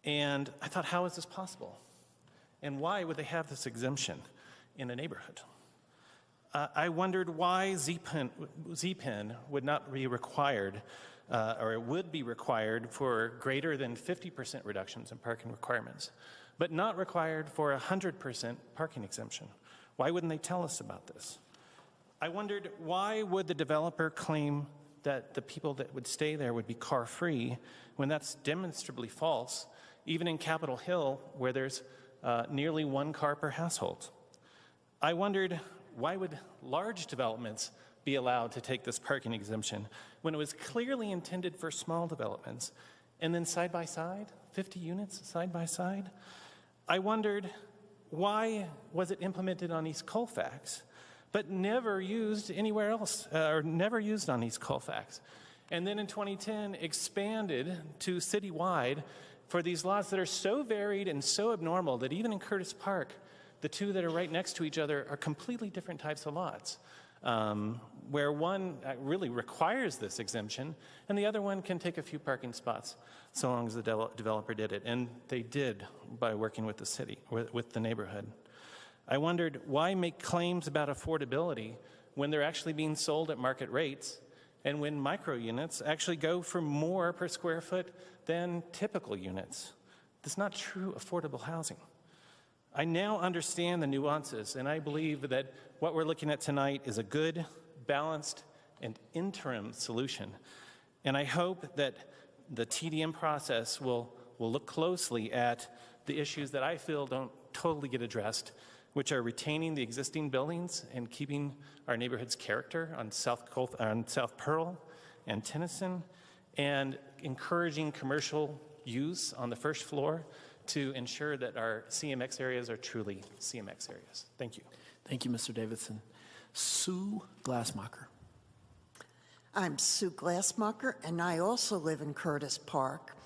And I thought, how is this possible? And why would they have this exemption in a neighborhood? I wondered why Z-Pen would not be required, or it would be required for greater than 50% reductions in parking requirements, but not required for 100% parking exemption. Why wouldn't they tell us about this? I wondered why would the developer claim that the people that would stay there would be car-free when that's demonstrably false, even in Capitol Hill, where there's nearly 1 car per household. I wondered, why would large developments be allowed to take this parking exemption when it was clearly intended for small developments? And then side by side, 50 units side by side? I wondered, why was it implemented on East Colfax, but never used anywhere else, or never used on East Colfax? And then in 2010, expanded to citywide for these lots that are so varied and so abnormal that even in Curtis Park, the two that are right next to each other are completely different types of lots, where one really requires this exemption, and the other one can take a few parking spots, so long as the developer did it. And they did by working with the city, with the neighborhood. I wondered, why make claims about affordability when they're actually being sold at market rates, and when micro units actually go for more per square foot than typical units? That's not true affordable housing. I now understand the nuances, and I believe that what we're looking at tonight is a good, balanced, and interim solution. And I hope that the TDM process will look closely at the issues that I feel don't totally get addressed, which are retaining the existing buildings and keeping our neighborhood's character on South Pearl and Tennyson, and encouraging commercial use on the first floor to ensure that our CMX areas are truly CMX areas. Thank you. Thank you, Mr. Davidson. Sue Glassmacher. I'm Sue Glassmacher, and I also live in Curtis Park.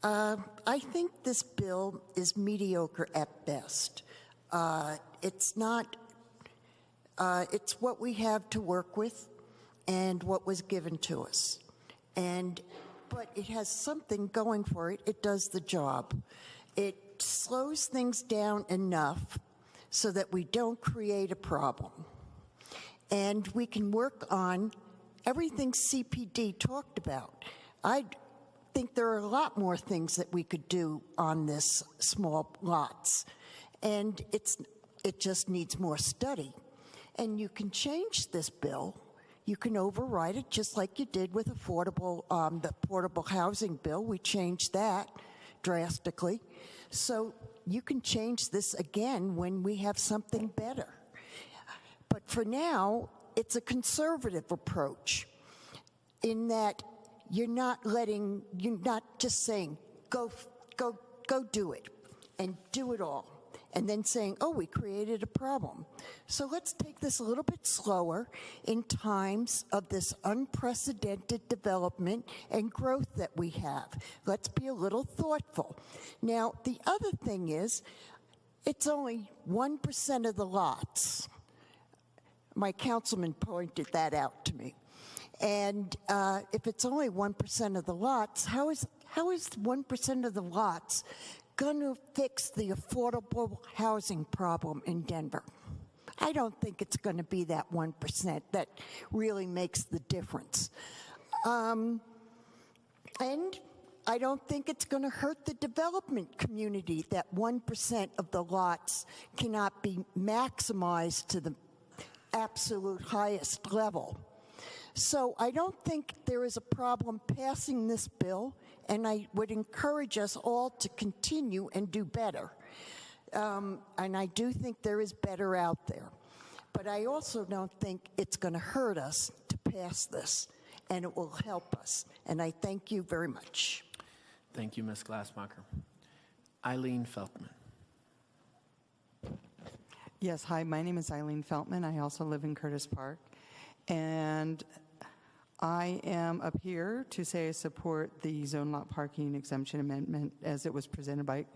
I think this bill is mediocre at best. It's not, it's what we have to work with and what was given to us. But it has something going for it. It does the job. It slows things down enough so that we don't create a problem. And we can work on everything CPD talked about. I think there are a lot more things that we could do on this small lots. And it just needs more study. And you can change this bill. You can override it just like you did with the affordable housing bill. We changed that drastically. So you can change this again when we have something better. But for now, it's a conservative approach in that you're not just saying, go do it and do it all, and then saying, oh, we created a problem. So let's take this a little bit slower in times of this unprecedented development and growth that we have. Let's be a little thoughtful. Now, the other thing is, it's only 1% of the lots. My councilman pointed that out to me. And if it's only 1% of the lots, how is 1% of the lots going to fix the affordable housing problem in Denver? I don't think it's going to be that 1% that really makes the difference. And I don't think it's going to hurt the development community that 1% of the lots cannot be maximized to the absolute highest level. So I don't think there is a problem passing this bill, and I would encourage us all to continue and do better. And I do think there is better out there. But I also don't think it's going to hurt us to pass this, and it will help us. And I thank you very much. Thank you, Ms. Glassmacher. Eileen Feltman. Yes, hi, my name is Eileen Feltman. I also live in Curtis Park. And I am up here to say I support the zone lot parking exemption amendment as it was presented by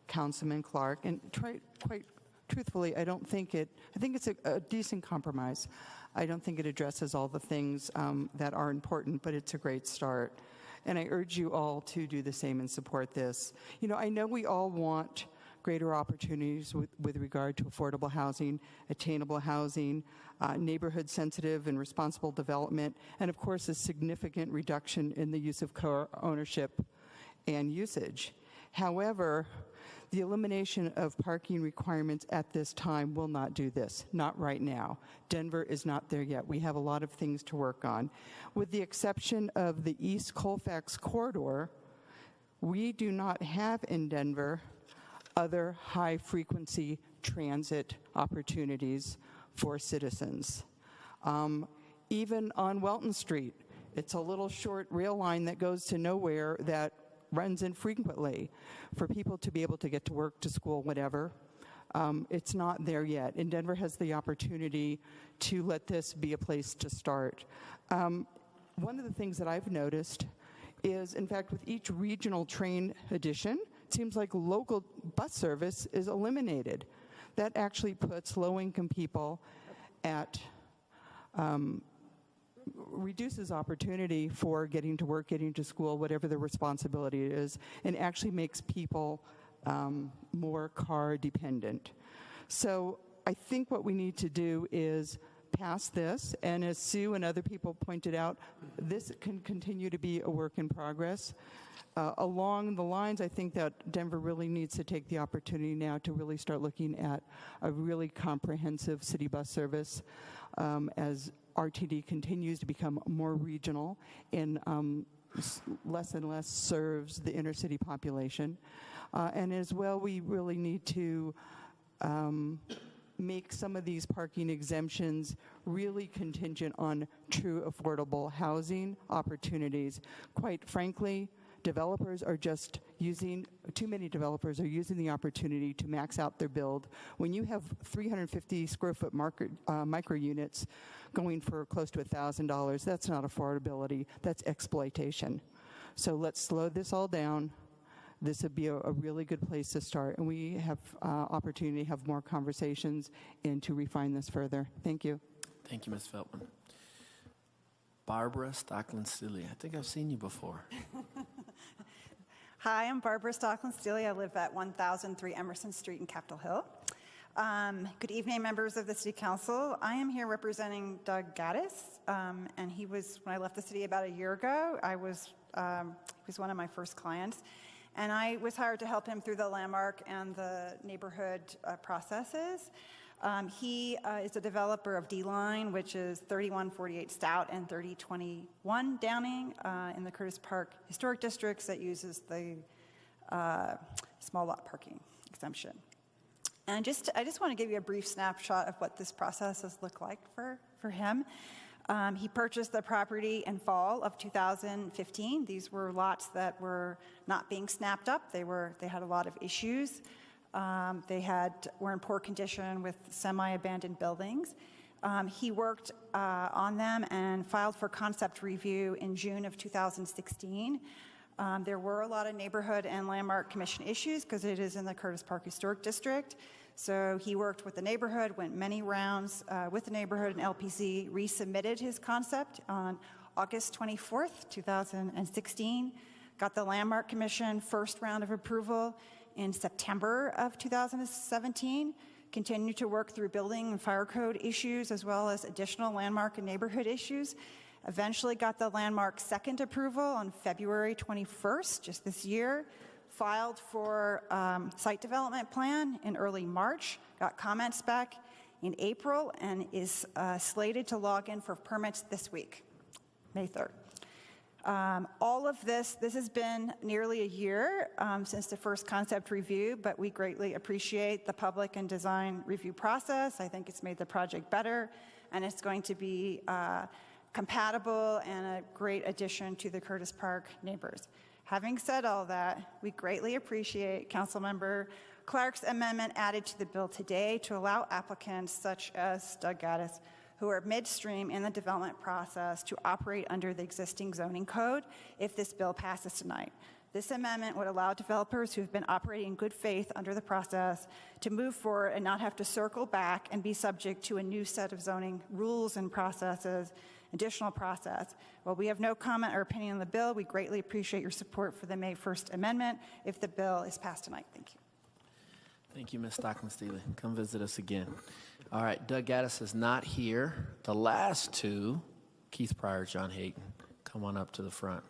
Councilman Clark. And quite truthfully, I think it's a decent compromise. I don't think it addresses all the things that are important, but it's a great start. And I urge you all to do the same and support this. You know, I know we all want greater opportunities with regard to affordable housing, attainable housing, neighborhood-sensitive and responsible development, and of course a significant reduction in the use of co-ownership and usage. However, the elimination of parking requirements at this time will not do this, not right now. Denver is not there yet. We have a lot of things to work on. With the exception of the East Colfax corridor, we do not have in Denver other high-frequency transit opportunities for citizens. Even on Welton Street, it's a little short rail line that goes to nowhere that runs infrequently for people to be able to get to work, to school, whatever. It's not there yet. And Denver has the opportunity to let this be a place to start. One of the things that I've noticed is, in fact, with each regional train addition, it seems like local bus service is eliminated. That actually puts low-income people at reduces opportunity for getting to work, getting to school, whatever the responsibility is, and actually makes people more car dependent. So I think what we need to do is pass this, and as Sue and other people pointed out, this can continue to be a work in progress. Along the lines, I think that Denver really needs to take the opportunity now to really start looking at a really comprehensive city bus service as RTD continues to become more regional and less and less serves the inner city population. And as well, we really need to make some of these parking exemptions really contingent on true affordable housing opportunities. Quite frankly, developers are just using, too many developers are using the opportunity to max out their build. When you have 350 square foot micro units going for close to $1,000, that's not affordability, that's exploitation. So let's slow this all down. This would be a really good place to start, and we have opportunity to have more conversations and to refine this further. Thank you. Thank you, Ms. Feltman. Barbara Stockland-Steely, I think I've seen you before. Hi, I'm Barbara Stockland-Steely. I live at 1003 Emerson Street in Capitol Hill. Good evening, members of the City Council. I am here representing Doug Gaddis, and he was, when I left the city about a year ago, he was one of my first clients. And I was hired to help him through the landmark and the neighborhood processes. He is a developer of D-Line, which is 3148 Stout and 3021 Downing in the Curtis Park Historic Districts that uses the small lot parking exemption. And I just want to give you a brief snapshot of what this process has looked like for him. He purchased the property in fall of 2015. These were lots that were not being snapped up. They had a lot of issues. Were in poor condition with semi-abandoned buildings. He worked on them and filed for concept review in June of 2016. There were a lot of neighborhood and landmark commission issues because it is in the Curtis Park Historic District. So he worked with the neighborhood, went many rounds with the neighborhood, and LPC resubmitted his concept on August 24th, 2016. Got the Landmark Commission first round of approval in September of 2017. Continued to work through building and fire code issues as well as additional landmark and neighborhood issues. Eventually got the landmark second approval on February 21st, just this year. Filed for site development plan in early March, got comments back in April, and is slated to log in for permits this week, May 3rd. All of this has been nearly a year since the first concept review, but we greatly appreciate the public and design review process. I think it's made the project better, and it's going to be compatible and a great addition to the Curtis Park neighbors. Having said all that, we greatly appreciate Councilmember Clark's amendment added to the bill today to allow applicants such as Doug Gaddis, who are midstream in the development process, to operate under the existing zoning code if this bill passes tonight. This amendment would allow developers who have been operating in good faith under the process to move forward and not have to circle back and be subject to a new set of zoning rules and processes, additional process. While we have no comment or opinion on the bill, we greatly appreciate your support for the May 1st amendment if the bill is passed tonight. Thank you. Thank you, Ms. Stockman-Steely. Come visit us again. All right, Doug Gaddis is not here. The last two, Keith Pryor, John Hayden, come on up to the front.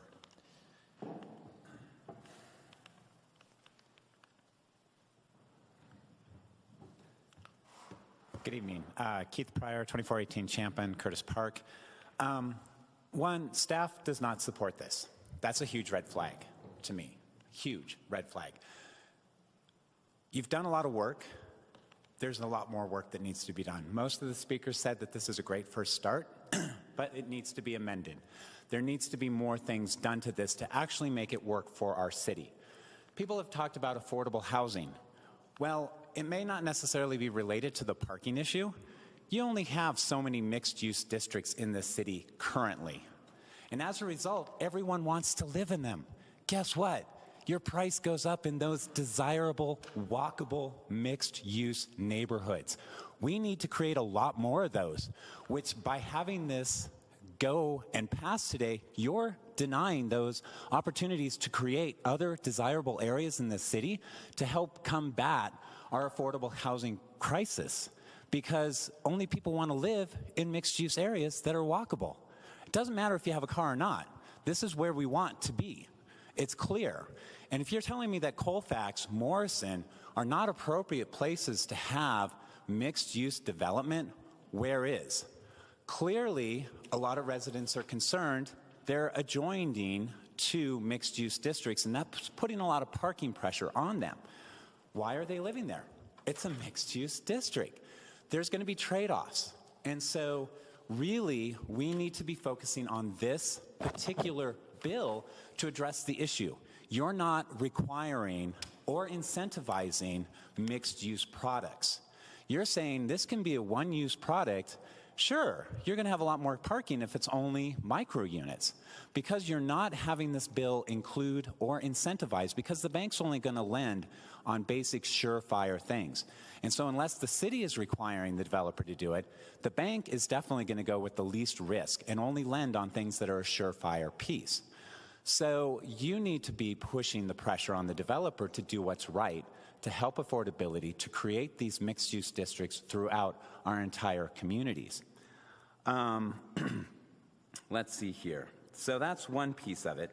Good evening. Keith Pryor, 2418 Champlain, Curtis Park. One, staff does not support this. That's a huge red flag to me. Huge red flag. You've done a lot of work. There's a lot more work that needs to be done. Most of the speakers said that this is a great first start, but it needs to be amended. There needs to be more things done to this to actually make it work for our city. People have talked about affordable housing. Well, it may not necessarily be related to the parking issue. You only have so many mixed-use districts in this city currently. And as a result, everyone wants to live in them. Guess what? Your price goes up in those desirable, walkable, mixed-use neighborhoods. We need to create a lot more of those, which by having this go and pass today, you're denying those opportunities to create other desirable areas in this city to help combat our affordable housing crisis, because only people want to live in mixed-use areas that are walkable. It doesn't matter if you have a car or not. This is where we want to be. It's clear. And if you're telling me that Colfax, Morrison are not appropriate places to have mixed-use development, where is? Clearly, a lot of residents are concerned. They're adjoining to mixed-use districts, and that's putting a lot of parking pressure on them. Why are they living there? It's a mixed-use district. There's going to be trade-offs. And so really, we need to be focusing on this particular bill to address the issue. You're not requiring or incentivizing mixed-use products. You're saying this can be a one-use product. Sure, you're going to have a lot more parking if it's only micro units, because you're not having this bill include or incentivize, because the bank's only going to lend on basic surefire things. And so unless the city is requiring the developer to do it, the bank is definitely going to go with the least risk and only lend on things that are a surefire piece. So you need to be pushing the pressure on the developer to do what's right, to help affordability, to create these mixed-use districts throughout our entire communities. Let's see here. So that's one piece of it.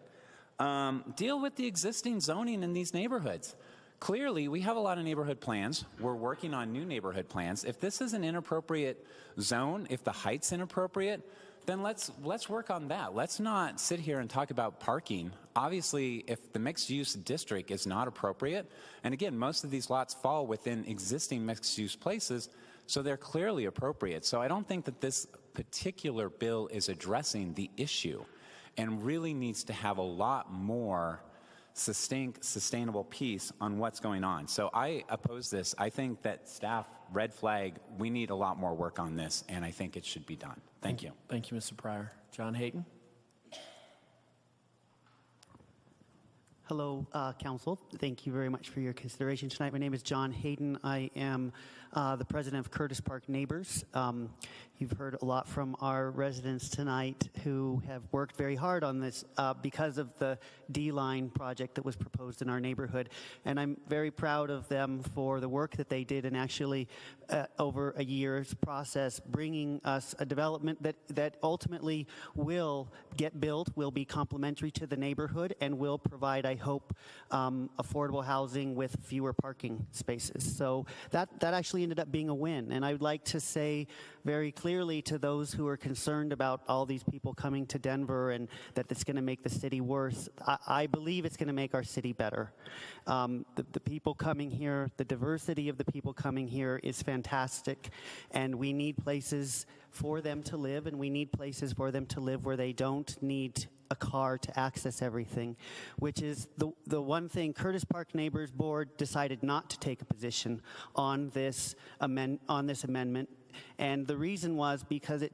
Deal with the existing zoning in these neighborhoods. Clearly, we have a lot of neighborhood plans. We're working on new neighborhood plans. If this is an inappropriate zone, if the height's inappropriate, then let's work on that. Let's not sit here and talk about parking. Obviously, if the mixed-use district is not appropriate, and again, most of these lots fall within existing mixed-use places, so they're clearly appropriate. So I don't think that this particular bill is addressing the issue and really needs to have a lot more sustainable piece on what's going on. So I oppose this. I think that staff, red flag, we need a lot more work on this, and I think it should be done. Thank you. Thank you, Mr. Pryor. John Hayden? Hello, Council. Thank you very much for your consideration tonight. My name is John Hayden. I am the president of Curtis Park Neighbors. You've heard a lot from our residents tonight who have worked very hard on this because of the D-line project that was proposed in our neighborhood. And I'm very proud of them for the work that they did in actually over a year's process bringing us a development that ultimately will get built, will be complementary to the neighborhood, and will provide, I hope, affordable housing with fewer parking spaces. So that actually ended up being a win. And I would like to say very clearly to those who are concerned about all these people coming to Denver and that it's going to make the city worse, I believe it's going to make our city better. The people coming here, the diversity of the people coming here is fantastic, and we need places for them to live, and we need places for them to live where they don't need a car to access everything, which is the one thing Curtis Park Neighbors Board decided not to take a position on this amendment, and the reason was because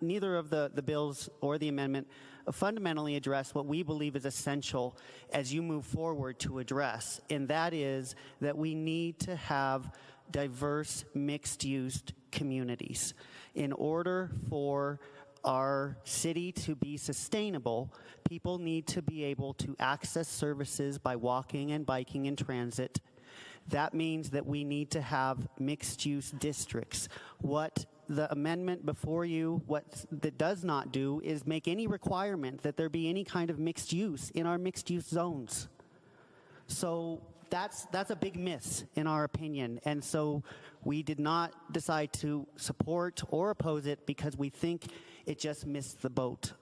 neither of the bills or the amendment fundamentally address what we believe is essential as you move forward to address, and that is that we need to have diverse mixed-use communities. In order for our city to be sustainable, people need to be able to access services by walking and biking and transit. That means that we need to have mixed-use districts. What the amendment before you, what that does not do is make any requirement that there be any kind of mixed use in our mixed-use zones. So that's a big miss in our opinion, and so we did not decide to support or oppose it because we think it just missed the boat.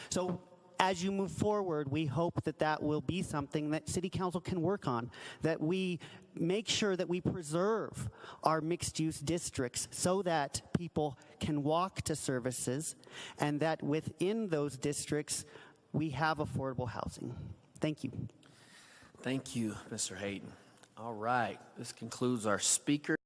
So as you move forward, we hope that that will be something that City Council can work on, that we make sure that we preserve our mixed-use districts so that people can walk to services, and that within those districts, we have affordable housing. Thank you. Thank you, Mr. Hayden. All right, this concludes our speaker.